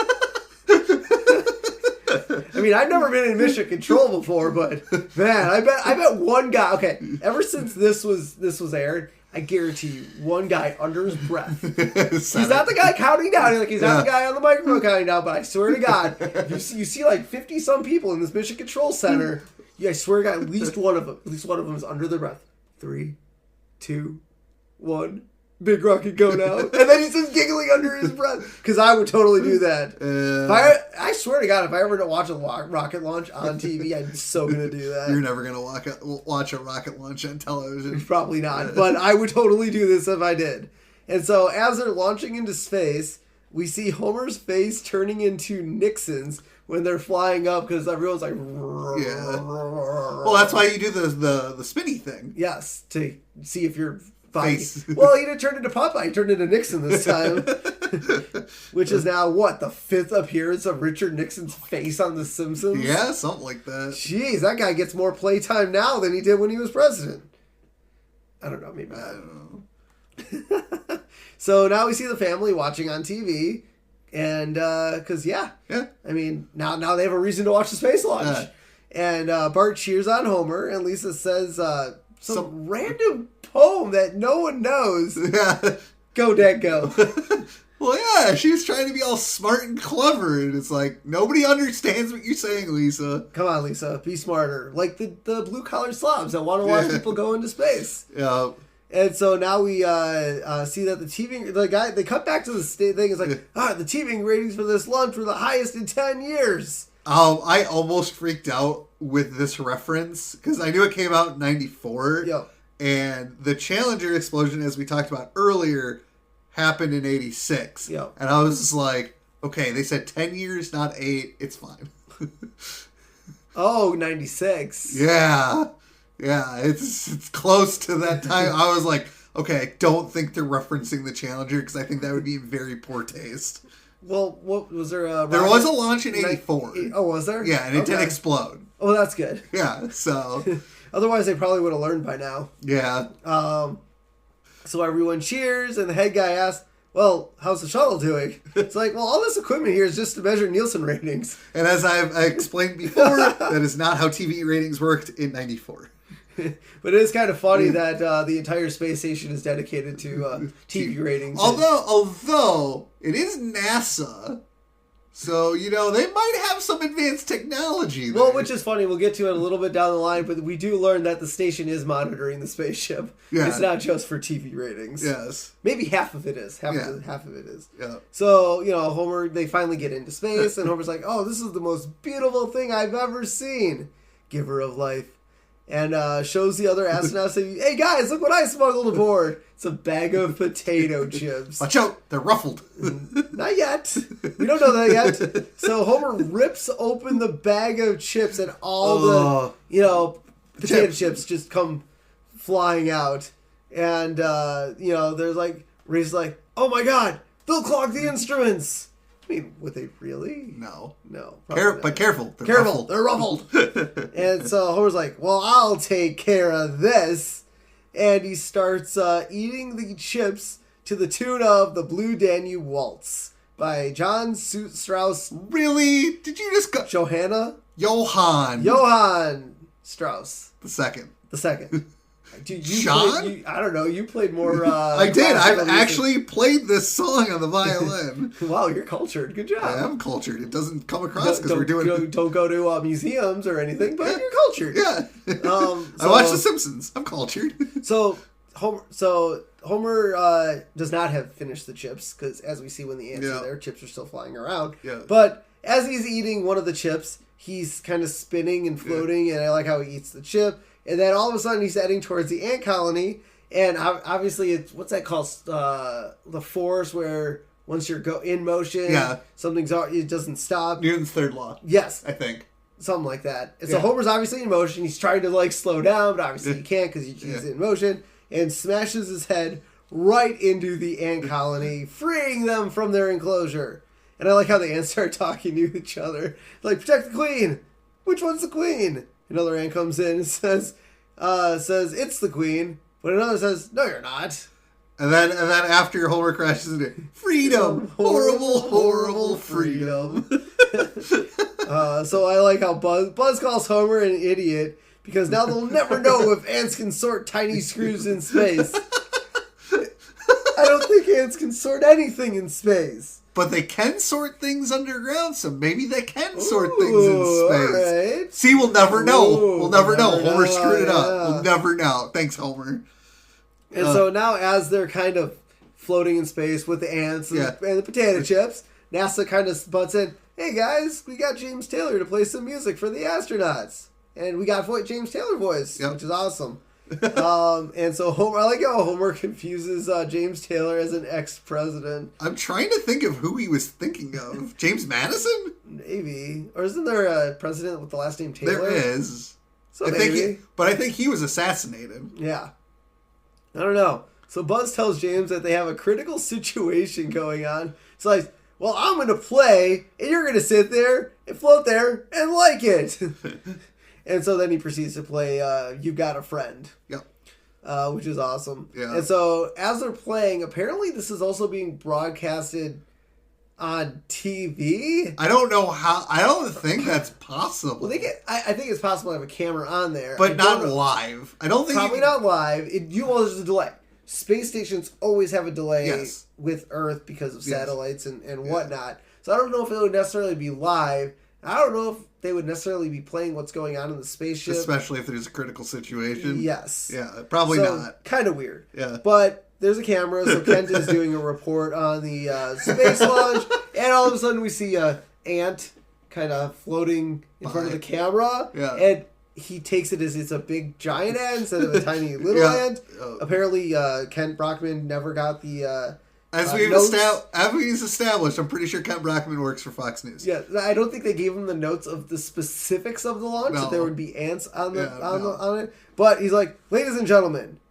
A: I mean, I've never been in mission control before, but man, I bet one guy. Okay, ever since this was aired, I guarantee you, one guy under his breath. He's not the guy counting down. He's not the guy on the microphone counting down. But I swear to God, you see like 50-some people in this mission control center. I swear to God, at least one of them is under their breath. 3, 2, 1. Big rocket go now. And then he's just giggling under his breath. Because I would totally do that. I swear to God, if I ever watch a rocket launch on TV, I'm so going to do that.
B: You're never going to watch a rocket launch on television.
A: Probably not. But I would totally do this if I did. And so as they're launching into space, we see Homer's face turning into Nixon's when they're flying up because everyone's like...
B: Yeah. Well, that's why you do the spinny thing.
A: Yes, to see if you're... Face. Well, he didn't turn into Popeye. He turned into Nixon this time. Which is now, what, the 5th appearance of Richard Nixon's face on The Simpsons?
B: Yeah, something like that.
A: Jeez, that guy gets more playtime now than he did when he was president. I don't know, maybe not.
B: I don't know.
A: So now we see the family watching on TV. And, because, I mean, now they have a reason to watch the space launch. And Bart cheers on Homer, and Lisa says some random poem that no one knows.
B: Yeah.
A: Go, Dad, go.
B: Well, yeah, she was trying to be all smart and clever, and it's like, nobody understands what you're saying, Lisa.
A: Come on, Lisa, be smarter. Like the blue-collar slobs that want to watch people go into space.
B: Yeah.
A: And so now we see that they cut back to the state thing. It's like, the TV ratings for this lunch were the highest in 10 years.
B: I almost freaked out with this reference, because I knew it came out in 94.
A: Yep.
B: And the Challenger explosion, as we talked about earlier, happened in 86.
A: Yep.
B: And I was just like, okay, they said 10 years, not 8. It's fine.
A: Oh, 96.
B: Yeah. Yeah, it's close to that time. I was like, okay, I don't think they're referencing the Challenger, because I think that would be in very poor taste.
A: Well, what was there?
B: There was a launch in 84.
A: Oh, was there?
B: Yeah, and it did explode.
A: Oh, that's good.
B: Yeah, so...
A: Otherwise, they probably would have learned by now.
B: Yeah.
A: So everyone cheers, and the head guy asks, well, how's the shuttle doing? It's like, well, all this equipment here is just to measure Nielsen ratings.
B: And as I explained before, that is not how TV ratings worked in 94.
A: But it is kind of funny that the entire space station is dedicated to TV ratings.
B: Although it is NASA, so, they might have some advanced technology there.
A: Well, which is funny. We'll get to it a little bit down the line, but we do learn that the station is monitoring the spaceship. Yeah. It's not just for TV ratings.
B: Yes.
A: Maybe half of it is. Half of it is.
B: Yeah.
A: So, Homer, they finally get into space, and Homer's like, oh, this is the most beautiful thing I've ever seen. Giver of life. And shows the other astronauts saying, hey guys, look what I smuggled aboard. It's a bag of potato chips.
B: Watch out, they're ruffled.
A: Not yet. We don't know that yet. So Homer rips open the bag of chips and all the potato chips just come flying out. And, there's like, Ray's like, oh my God, they'll clog the instruments. I mean, would they really?
B: No.
A: But
B: careful.
A: They're ruffled. And so Homer's like, well, I'll take care of this. And he starts eating the chips to the tune of the Blue Danube Waltz by John Strauss.
B: Really? Did you just go?
A: Johann Strauss.
B: The second.
A: John? I don't know. You played more.
B: I did. I've actually played this song on the violin.
A: Wow, you're cultured. Good job.
B: I am cultured. It doesn't come across because we're doing.
A: Don't go to museums or anything, but you're cultured.
B: Yeah. I watched The Simpsons. I'm cultured.
A: So Homer does not have finished the chips because, as we see when the ants are there, chips are still flying around.
B: Yeah.
A: But as he's eating one of the chips, he's kind of spinning and floating, and I like how he eats the chip. And then all of a sudden he's heading towards the ant colony. And obviously it's, what's that called? The force where once you're in motion, it doesn't stop.
B: Newton's third law.
A: Yes.
B: I think.
A: Something like that. And so Homer's obviously in motion. He's trying to slow down, but obviously he can't because he's in motion. And smashes his head right into the ant colony, freeing them from their enclosure. And I like how the ants start talking to each other. Like, protect the queen! Which one's the queen? Another ant comes in and says it's the queen. But another says, no, you're not.
B: And then after Homer crashes into freedom, horrible, horrible freedom.
A: So I like how Buzz calls Homer an idiot because now they'll never know if ants can sort tiny screws in space. I don't think ants can sort anything in space.
B: But they can sort things underground, so maybe they can sort things in space.
A: Right.
B: See, we'll never know. We'll never know.
A: know.
B: Homer screwed it up.
A: Yeah.
B: We'll never know. Thanks, Homer.
A: And so now as they're kind of floating in space with the ants and the potato chips, NASA kind of butts in, hey guys, we got James Taylor to play some music for the astronauts. And we got James Taylor voice, which is awesome. And so Homer, I like how Homer confuses James Taylor as an ex-president.
B: I'm trying to think of who he was thinking of. James Madison?
A: Maybe. Or isn't there a president with the last name Taylor?
B: There is.
A: So
B: I
A: maybe.
B: think he was assassinated.
A: Yeah. I don't know. So Buzz tells James that they have a critical situation going on. It's like, well, I'm going to play, and you're going to sit there and float there and like it. And so then he proceeds to play You've Got a Friend.
B: Yep.
A: Which is awesome.
B: Yeah.
A: And so as they're playing, apparently this is also being broadcasted on TV.
B: I don't know how. I don't think that's possible.
A: Well, I think it's possible to have a camera on there.
B: But not live. I don't think.
A: Probably not live. There's a delay. Space stations always have a delay with Earth because of satellites and whatnot. So I don't know if it would necessarily be live. I don't know if they would necessarily be playing what's going on in the spaceship.
B: Especially if there's a critical situation.
A: Yes.
B: Yeah, probably not.
A: Kind of weird.
B: Yeah.
A: But there's a camera, so Kent is doing a report on the space launch, and all of a sudden we see a ant kind of floating in front of the camera, and he takes it as it's a big giant ant instead of a tiny little ant. Apparently, Kent Brockman never got the
B: as we've established, I'm pretty sure Kent Brockman works for Fox News.
A: Yeah, I don't think they gave him the notes of the specifics of the launch, that there would be ants on on it. But he's like, ladies and gentlemen,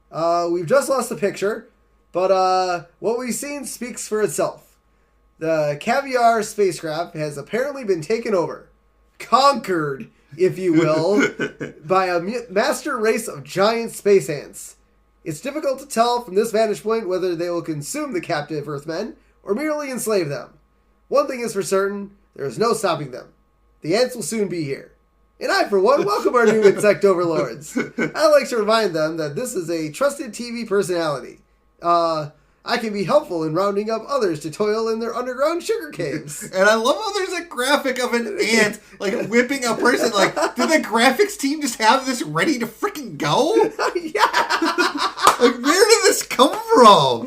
A: we've just lost the picture, but what we've seen speaks for itself. The Caviar spacecraft has apparently been taken over, conquered, if you will, by a master race of giant space ants. It's difficult to tell from this vantage point whether they will consume the captive Earthmen or merely enslave them. One thing is for certain, there is no stopping them. The ants will soon be here. And I, for one, welcome our new insect overlords. I'd like to remind them that this is a trusted TV personality. I can be helpful in rounding up others to toil in their underground sugar caves.
B: And I love how there's a graphic of an ant, like, whipping a person. Like, did the graphics team just have this ready to freaking go?
A: Yeah!
B: Like, where did this come from?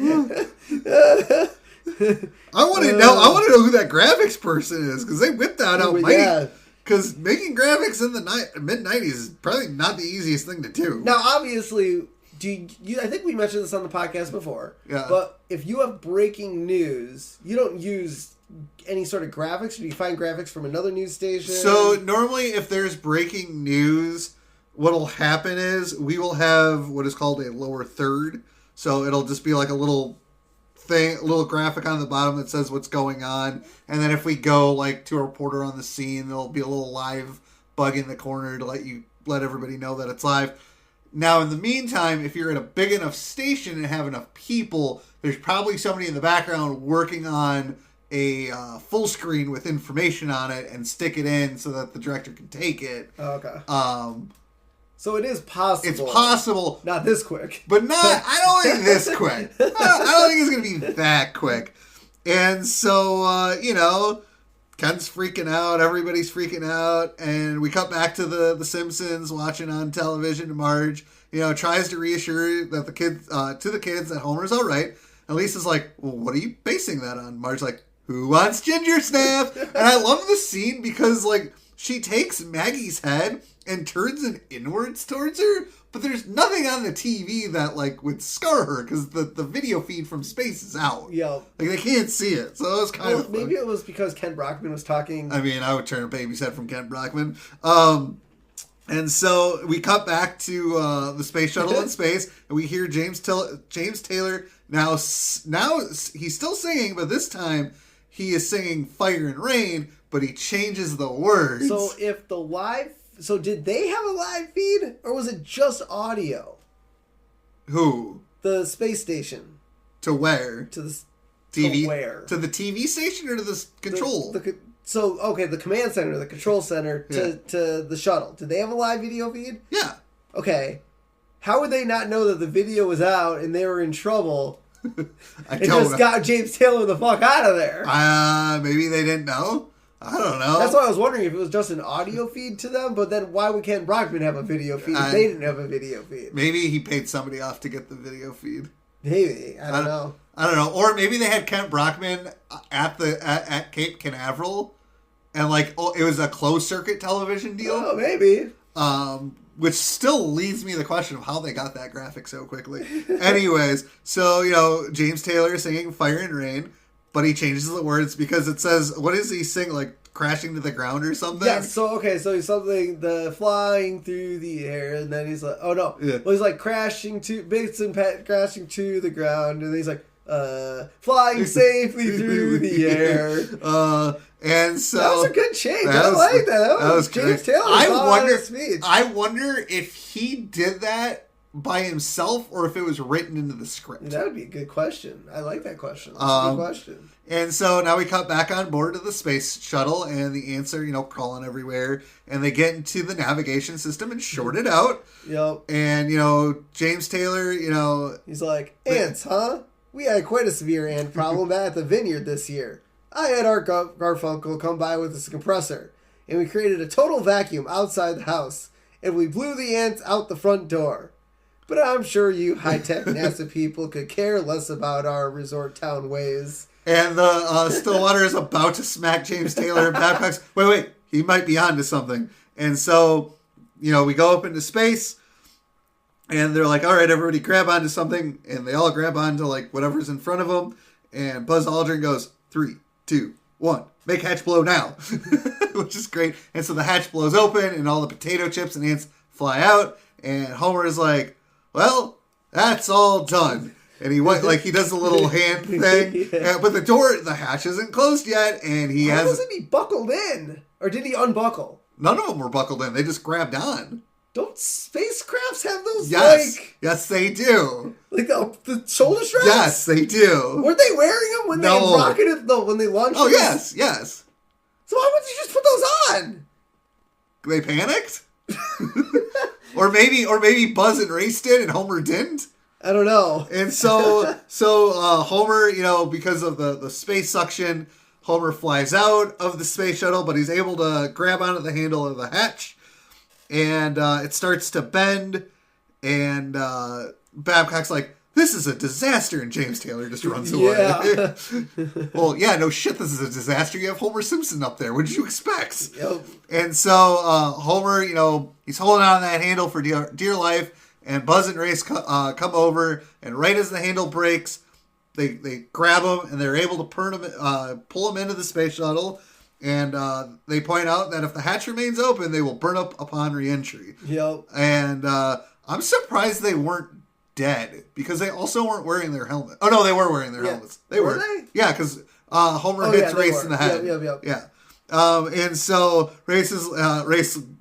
B: I want to know who that graphics person is, because they whipped that out mighty. Because making graphics in the mid-90s is probably not the easiest thing to do.
A: Now, obviously, I think we mentioned this on the podcast before.
B: Yeah.
A: But if you have breaking news, you don't use any sort of graphics? Or do you find graphics from another news station?
B: So, normally, if there's breaking news, what'll happen is we will have what is called a lower third. So, it'll just be like a little graphic on the bottom that says what's going on. And then if we go, like, to a reporter on the scene, there'll be a little live bug in the corner to let everybody know that it's live. Now, in the meantime, if you're at a big enough station and have enough people, there's probably somebody in the background working on a full screen with information on it and stick it in so that the director can take it.
A: Okay. So it is possible.
B: It's possible.
A: Not this quick.
B: But I don't think this quick. I don't think it's going to be that quick. And so, Ken's freaking out. Everybody's freaking out. And we cut back to the Simpsons watching on television. Marge, tries to reassure that the kids that Homer's all right. And Lisa's like, well, what are you basing that on? Marge's like, who wants ginger snap? And I love the scene because, she takes Maggie's head and turns it inwards towards her, but there's nothing on the TV that, would scar her, because the video feed from space is out.
A: Yeah.
B: They can't see it, so it was kind of
A: maybe it was because Ken Brockman was talking.
B: I mean, I would turn a baby's head from Ken Brockman. And so we cut back to the space shuttle in space, and we hear James Taylor, now he's still singing, but this time he is singing Fire and Rain, but he changes the words.
A: So if the live... So did they have a live feed? Or was it just audio?
B: Who?
A: The space station.
B: To where?
A: To the...
B: TV?
A: To where?
B: To the TV station or to the control?
A: The command center, the control center, to the shuttle. Did they have a live video feed?
B: Yeah.
A: Okay. How would they not know that the video was out and they were in trouble?
B: I
A: don't know. Got James Taylor the fuck out of there.
B: Maybe they didn't know. I don't know.
A: That's why I was wondering if it was just an audio feed to them, but then why would Ken Brockman have a video feed if they didn't have a video feed?
B: Maybe he paid somebody off to get the video feed.
A: Maybe. I don't know.
B: I don't know. Or maybe they had Kent Brockman at Cape Canaveral, and it was a closed circuit television deal.
A: Oh, maybe.
B: Which still leads me to the question of how they got that graphic so quickly. Anyways, so James Taylor is singing Fire and Rain, but he changes the words because it says, what does he sing, crashing to the ground or something?
A: Yeah, so he's something, the flying through the air, and then he's like, oh no. Yeah. Well, he's like crashing to the ground, and then he's like, flying safely through the air.
B: And so
A: that was a good change. I like that. That was James Taylor.
B: I wonder if he did that by himself or if it was written into the script.
A: That would be a good question. I like that question. That's a good question.
B: And so now we cut back on board of the space shuttle, and the ants are, crawling everywhere, and they get into the navigation system and short it out.
A: Yep.
B: And, James Taylor,
A: he's like, ants, huh? We had quite a severe ant problem at the vineyard this year. I had our Garfunkel come by with his compressor, and we created a total vacuum outside the house, and we blew the ants out the front door. But I'm sure you high-tech NASA people could care less about our resort town ways.
B: And the Stillwater is about to smack James Taylor, and Babcock's, wait, he might be onto something. And so, we go up into space, and they're like, all right, everybody grab onto something, and they all grab onto, whatever's in front of them, and Buzz Aldrin goes, 3, 2, 1, make hatch blow now, which is great. And so the hatch blows open, and all the potato chips and ants fly out, and Homer is like, well, that's all done. And he he does the little hand thing,
A: yeah.
B: But the hatch isn't closed yet, and
A: Why wasn't he buckled in? Or did he unbuckle?
B: None of them were buckled in. They just grabbed on.
A: Don't spacecrafts have those,
B: Yes, they do.
A: The shoulder straps?
B: Yes, they do.
A: Weren't they wearing them when they rocketed, when they launched
B: them? Oh, yes.
A: So why wouldn't you just put those on?
B: They panicked? Or maybe Buzz and Race did and Homer didn't?
A: I don't know.
B: And so Homer, because of the space suction, Homer flies out of the space shuttle, but he's able to grab onto the handle of the hatch. And it starts to bend, and Babcock's like, this is a disaster, and James Taylor just runs away.
A: Yeah.
B: Well, yeah, no shit, this is a disaster. You have Homer Simpson up there. What did you expect?
A: Yep.
B: And so Homer, he's holding on that handle for dear life, and Buzz and Race come over, and right as the handle breaks, they grab him, and they're able to pull him into the space shuttle. And they point out that if the hatch remains open, they will burn up upon re-entry.
A: Yep.
B: And I'm surprised they weren't dead, because they also weren't wearing their helmet. Oh, no, they were wearing their helmets.
A: Were they?
B: Yeah, because Homer hits Race in the head.
A: Yep.
B: Yeah. And so Race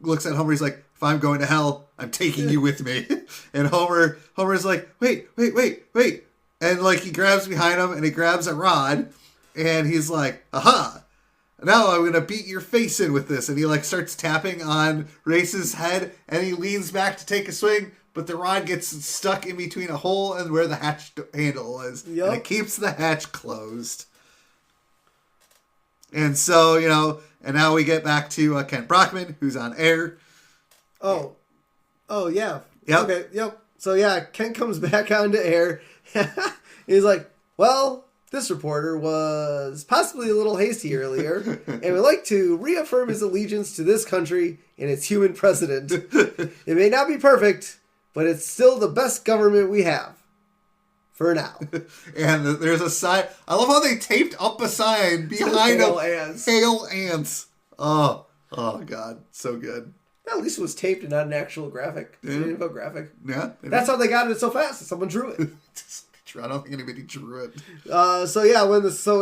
B: looks at Homer. He's like, if I'm going to hell, I'm taking you with me. And Homer's like, wait. And he grabs behind him, and he grabs a rod, and he's like, aha. Now I'm going to beat your face in with this. And he starts tapping on Race's head, and he leans back to take a swing, but the rod gets stuck in between a hole and where the hatch handle is.
A: Yep.
B: And it keeps the hatch closed. And so, and now we get back to Kent Brockman, who's on air.
A: Oh, yeah.
B: Yep.
A: Okay, yep. So, yeah, Kent comes back onto air. He's like, well, this reporter was possibly a little hasty earlier and would like to reaffirm his allegiance to this country and its human president. It may not be perfect, but it's still the best government we have. For now.
B: And there's a sign. I love how they taped up a sign behind
A: Hail
B: them.
A: ants.
B: Hail ants. Oh, God. So good.
A: At least it was taped and not an actual graphic.
B: Yeah.
A: Infographic.
B: Yeah.
A: That's how they got it so fast. Someone drew it.
B: true. I don't think anybody drew it.
A: So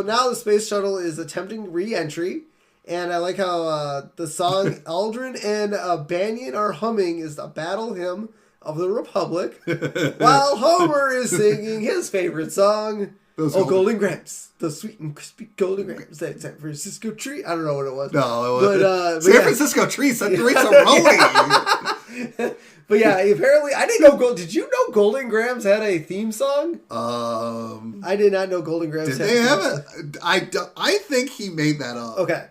A: now the space shuttle is attempting re-entry, and I like how the song Aldrin and Banyan are humming is the battle hymn of the Republic, while Homer is singing his favorite song, Golden Grams, the sweet and crispy Golden Grams, that San Francisco tree. I don't know what it was.
B: No, but San Francisco tree, Race a rolling.
A: But yeah, apparently I didn't know. Did you know Golden Grams had a theme song? I did not know Golden Grams.
B: Did they have it? I think he made that up.
A: Okay.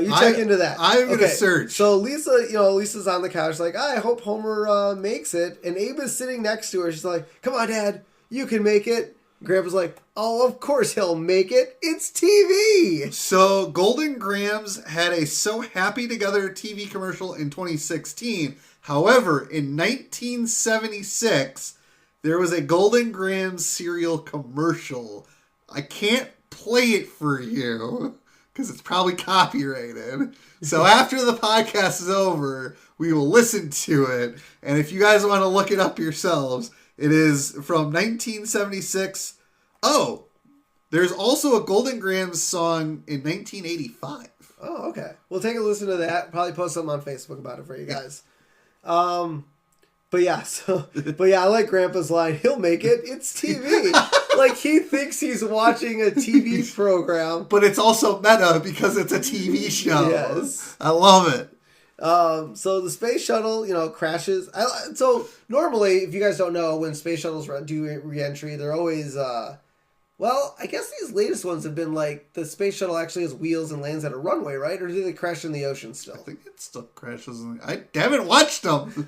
A: You check into that.
B: I'm going to search.
A: So Lisa's on the couch like, I hope Homer makes it. And Abe is sitting next to her. She's like, come on, Dad. You can make it. Grandpa's like, oh, of course he'll make it. It's TV.
B: So Golden Grams had a So Happy Together TV commercial in 2016. However, in 1976, there was a Golden Grams cereal commercial. I can't play it for you because it's probably copyrighted. So after the podcast is over, we will listen to it. And if you guys want to look it up yourselves, it is from 1976. Oh, there's also a Golden Grams song in 1985.
A: Oh, okay. We'll take a listen to that. Probably post something on Facebook about it for you guys. I like Grandpa's line, he'll make it, it's TV. Like, he thinks he's watching a TV program.
B: But it's also meta because it's a TV show.
A: Yes.
B: I love it.
A: So the space shuttle, crashes. So normally, if you guys don't know, when space shuttles do re-entry, they're always, I guess these latest ones have been like, the space shuttle actually has wheels and lands at a runway, right? Or do they crash in the ocean still?
B: I think it still crashes. I haven't watched them.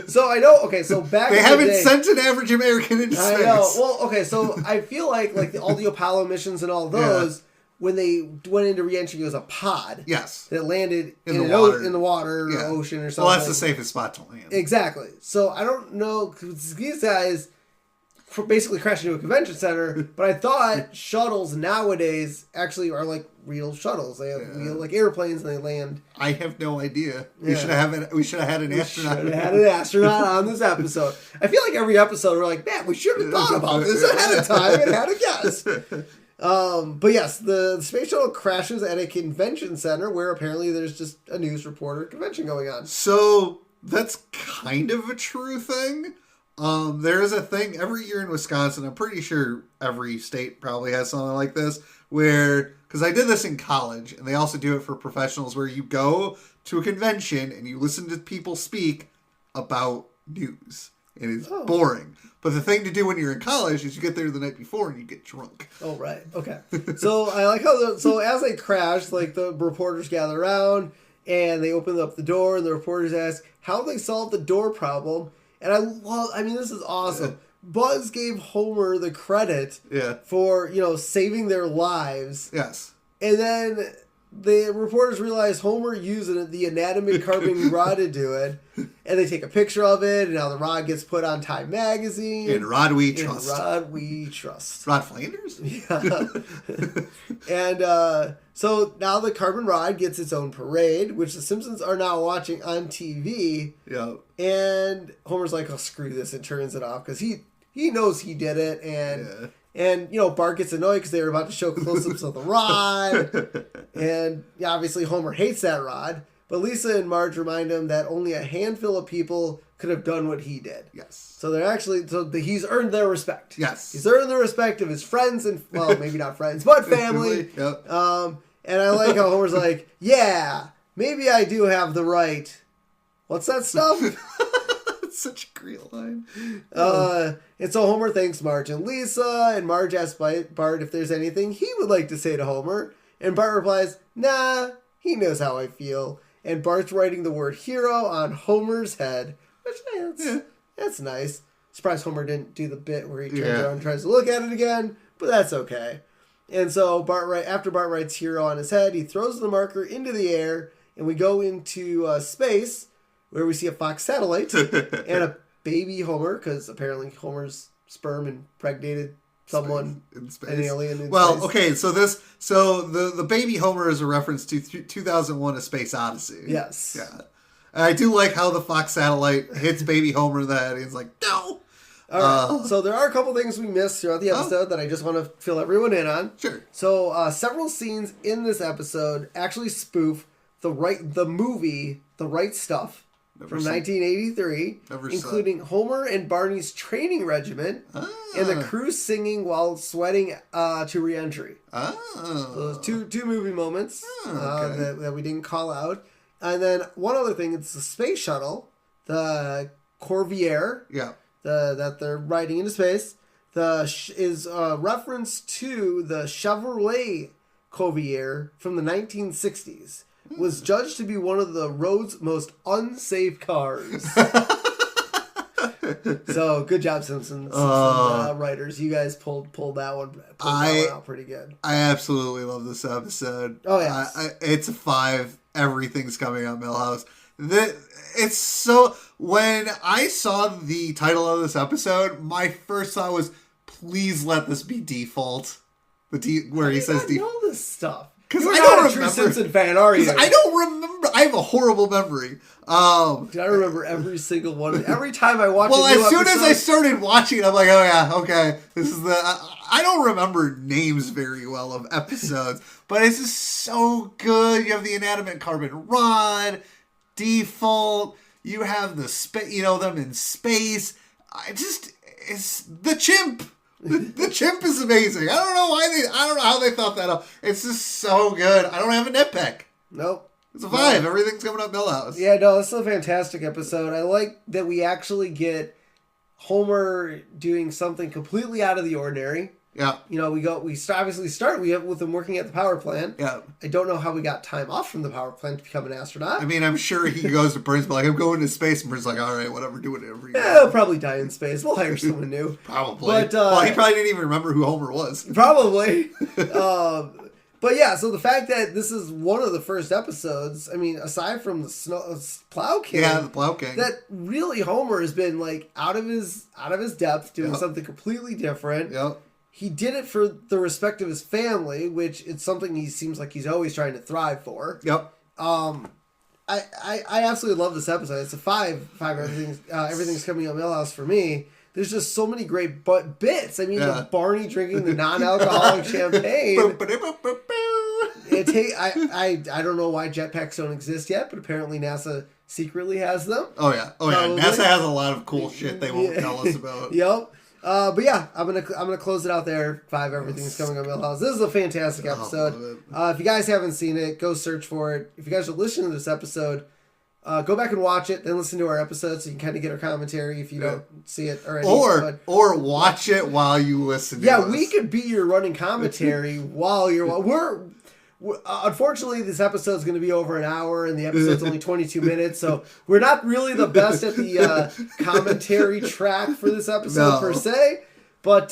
A: So I know, okay, so back
B: they
A: in
B: haven't
A: the day,
B: sent an average American into space.
A: I know. Well, okay, so I feel like all the Apollo missions and all those, when they went into re-entry, it was a pod.
B: Yes.
A: That landed in the water or ocean or something.
B: Well, that's the safest spot to land.
A: Exactly. So I don't know, because these guys basically crashed into a convention center, but I thought shuttles nowadays actually are like real shuttles. They have like airplanes and they land.
B: I have no idea. We should have had an astronaut.
A: We should have had an astronaut on this episode. I feel like every episode we're like, man, we should have thought about this ahead of time and had a guess. But yes, the space shuttle crashes at a convention center where apparently there's just a news reporter convention going on.
B: So that's kind of a true thing. There is a thing every year in Wisconsin, I'm pretty sure every state probably has something like this, where, because I did this in college, and they also do it for professionals, where you go to a convention and you listen to people speak about news. It is boring. But the thing to do when you're in college is you get there the night before and you get drunk.
A: Oh, right. Okay. So I like how, as they crash, like the reporters gather around and they open up the door and the reporters ask how they solved the door problem. And this is awesome. Buzz gave Homer the credit for, saving their lives.
B: Yes.
A: And then the reporters realize Homer used the anatomic carbon rod to do it. And they take a picture of it, and now the rod gets put on Time Magazine.
B: In Rod We Trust.
A: Rod We Trust.
B: Rod Flanders?
A: Yeah. And so now the carbon rod gets its own parade, which the Simpsons are now watching on TV.
B: Yeah.
A: And Homer's like, oh, screw this, and turns it off because he knows he did it. And Bart gets annoyed because they were about to show close-ups of the rod. And obviously Homer hates that rod. But Lisa and Marge remind him that only a handful of people could have done what he did.
B: Yes.
A: So they're he's earned their respect.
B: Yes.
A: He's earned the respect of his friends and, well, maybe not friends, but family.
B: Yep.
A: And I like how Homer's like, yeah, maybe I do have the right. What's that stuff?
B: It's such a great line.
A: And so Homer thanks Marge and Lisa, and Marge asks Bart if there's anything he would like to say to Homer. And Bart replies, nah, he knows how I feel. And Bart's writing the word hero on Homer's head, which, that's nice. Surprised Homer didn't do the bit where he turns around and tries to look at it again, but that's okay. And so after Bart writes hero on his head, he throws the marker into the air, and we go into space, where we see a Fox satellite and a baby Homer, because apparently Homer's sperm impregnated someone,
B: in space.
A: An alien in
B: space.
A: Okay,
B: so the baby Homer is a reference to 2001: A Space Odyssey.
A: Yes.
B: Yeah. And I do like how the Fox satellite hits baby Homer in the head. He's like, no.
A: All right. So there are a couple things we missed throughout the episode that I just want to fill everyone in on.
B: Sure.
A: So several scenes in this episode actually spoof the movie The Right Stuff from 1983, including Homer and Barney's training regiment and the crew singing while sweating to re-entry. So those two movie moments that we didn't call out. And then one other thing, it's the space shuttle, the Corvair, that they're riding into space. Is a reference to the Chevrolet Corvair from the 1960s. Was judged to be one of the road's most unsafe cars. So good job, Simpsons writers. You guys pulled that one out pretty good.
B: I absolutely love this episode.
A: Oh yeah,
B: it's a 5. Everything's coming up, Millhouse. It's so. When I saw the title of this episode, my first thought was, please let this be default. Where he says default.
A: I know this stuff.
B: Because
A: I
B: don't
A: remember. True Simpson fan, are you?
B: I don't remember. I have a horrible memory.
A: I remember every single one. Every time I watch.
B: Well, as soon as I started watching, I'm like, oh yeah, okay, this is the. I don't remember names very well of episodes, but it's just so good. You have the inanimate carbon rod, default. You have them in space. It's the chimp. The chimp is amazing. I don't know how they thought that up. It's just so good. I don't have a nitpick.
A: Nope.
B: It's a 5. Everything's coming up Millhouse.
A: Yeah, no, this is a fantastic episode. I like that we actually get Homer doing something completely out of the ordinary.
B: Yeah.
A: We obviously start with him working at the power plant.
B: Yeah.
A: I don't know how we got time off from the power plant to become an astronaut.
B: I mean, I'm sure he goes to Prince, but like, I'm going to space, and Prince like, all right, whatever, do whatever.
A: He'll probably die in space. We'll hire someone new.
B: Probably.
A: But,
B: he probably didn't even remember who Homer was.
A: Probably. But yeah, so the fact that this is one of the first episodes, I mean, aside from the Plow King.
B: Yeah, the Plow King.
A: That really Homer has been like out of his depth, doing something completely different.
B: Yep.
A: He did it for the respect of his family, which it's something he seems like he's always trying to thrive for.
B: Yep.
A: I absolutely love this episode. It's a 5. Everything's coming up Millhouse for me. There's just so many great bits. I mean, the Barney drinking the non-alcoholic champagne. I don't know why jetpacks don't exist yet, but apparently NASA secretly has them.
B: Oh yeah. NASA has a lot of cool shit they won't tell us about.
A: Yep. But yeah, I'm gonna close it out there. 5. Everything's coming up Millhouse. This is a fantastic episode. If you guys haven't seen it, go search for it. If you guys are listening to this episode, go back and watch it, then listen to our episode so you can kind of get our commentary if you don't see it already.
B: Or watch it while you listen to us.
A: Yeah, we could be your running commentary while you're... Unfortunately, this episode is going to be over an hour, and the episode's only 22 minutes, so we're not really the best at the commentary track for this episode per se, but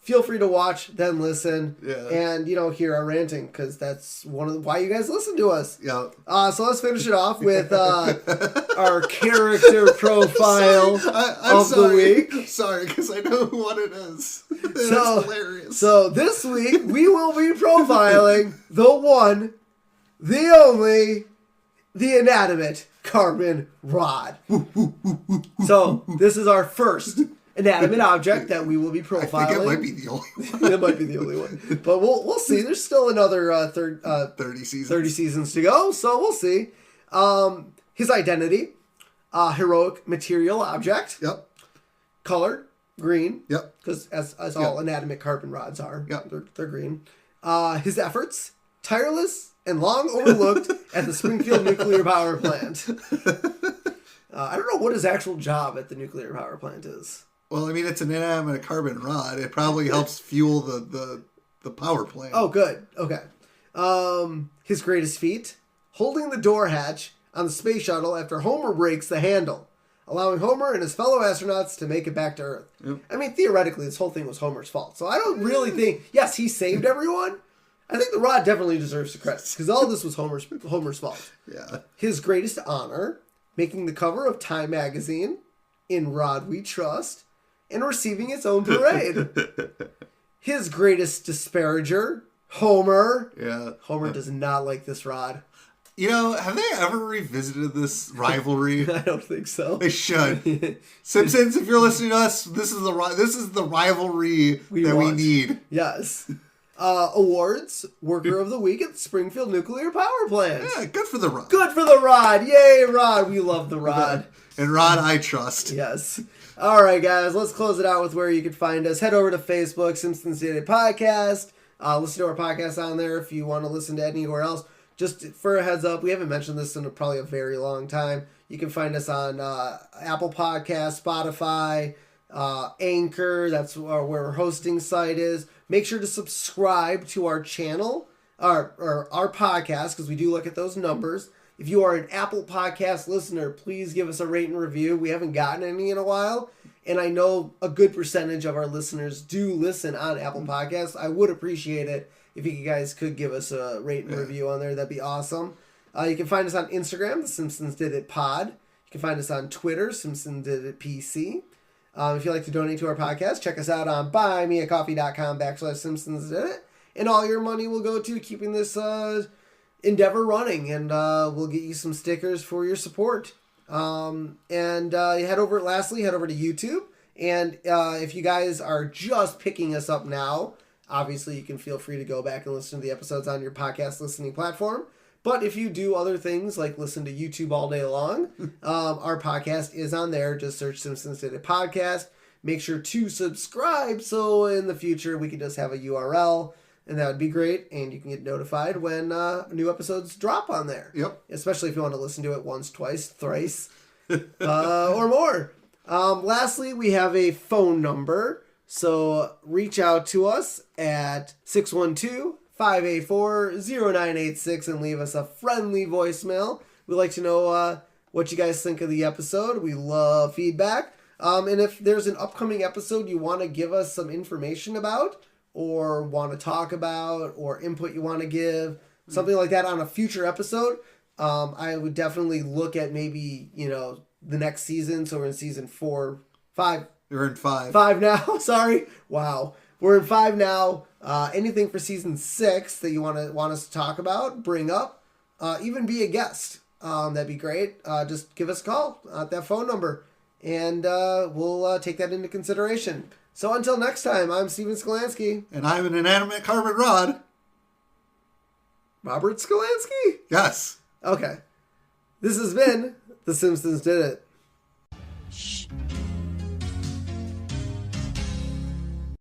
A: feel free to watch, then listen, and, hear our ranting, because that's one of why you guys listen to us.
B: Yeah.
A: So let's finish it off with our character profile of the week.
B: Sorry, because I know what it is. That's hilarious.
A: So this week, we will be profiling the one, the only, the inanimate carbon rod. So this is our first inanimate object that we will be profiling.
B: I think it might be the only one.
A: It might be the only one. But we'll see. There's still another
B: 30 seasons.
A: 30 seasons to go, so we'll see. His identity, heroic material object.
B: Yep.
A: Color, green.
B: Yep.
A: Because as all inanimate carbon rods are.
B: Yep.
A: They're green. His efforts, tireless and long overlooked at the Springfield nuclear power plant. I don't know what his actual job at the nuclear power plant is.
B: Well, I mean, it's an inanimate carbon rod. It probably helps fuel the power plant.
A: Oh, good. Okay. His greatest feat, holding the door hatch on the space shuttle after Homer breaks the handle, allowing Homer and his fellow astronauts to make it back to Earth. Yep. I mean, theoretically, this whole thing was Homer's fault. So I don't really think... Yes, he saved everyone. I think the rod definitely deserves the credit, because all this was Homer's fault.
B: Yeah.
A: His greatest honor, making the cover of Time magazine, In Rod We Trust, and receiving its own parade. His greatest disparager, Homer.
B: Yeah.
A: Homer does not like this rod.
B: You know, have they ever revisited this rivalry?
A: I don't think so.
B: They should. Simpsons, if you're listening to us, this is the rivalry we need.
A: Yes. Awards, Worker of the Week at the Springfield Nuclear Power Plant.
B: Yeah, good for the Rod.
A: Good for the Rod. Yay, Rod. We love the Rod.
B: And Rod, I trust.
A: Yes. All right, guys, let's close it out with where you can find us. Head over to Facebook, Simpsons Did It Podcast. Listen to our podcast on there if you want to listen to anywhere else. Just for a heads up, we haven't mentioned this in probably a very long time. You can find us on Apple Podcasts, Spotify, Anchor. That's where our hosting site is. Make sure to subscribe to our channel, or our podcast, because we do look at those numbers. If you are an Apple Podcast listener, please give us a rate and review. We haven't gotten any in a while, and I know a good percentage of our listeners do listen on Apple Podcasts. I would appreciate it if you guys could give us a rate and review on there. That'd be awesome. You can find us on Instagram, The Simpsons Did It Pod. You can find us on Twitter, Simpsons Did It PC. If you'd like to donate to our podcast, check us out on buymeacoffee.com/Simpsons Did It. And all your money will go to keeping this endeavor running. And we'll get you some stickers for your support. Head over to YouTube. And if you guys are just picking us up now, obviously you can feel free to go back and listen to the episodes on your podcast listening platform. But if you do other things like listen to YouTube all day long, our podcast is on there. Just search Simpsons Did It Podcast. Make sure to subscribe so in the future we can just have a URL, and that would be great. And you can get notified when new episodes drop on there.
B: Yep.
A: Especially if you want to listen to it once, twice, thrice, or more. Lastly, we have a phone number. So reach out to us at 612-584-0986 and leave us a friendly voicemail. We'd like to know what you guys think of the episode. We love feedback. And if there's an upcoming episode you want to give us some information about or want to talk about or input you want to give, something like that on a future episode, I would definitely look at maybe, the next season. So we're in season 5.
B: You're in 5.
A: 5 now. Sorry. Wow. We're in 5 now. Anything for season 6 that you want us to talk about, bring up, even be a guest. That'd be great. Just give us a call at that phone number, and we'll take that into consideration. So until next time, I'm Steven Skolansky.
B: And I'm an inanimate carbon rod.
A: Robert Skolansky?
B: Yes.
A: Okay. This has been The Simpsons Did It.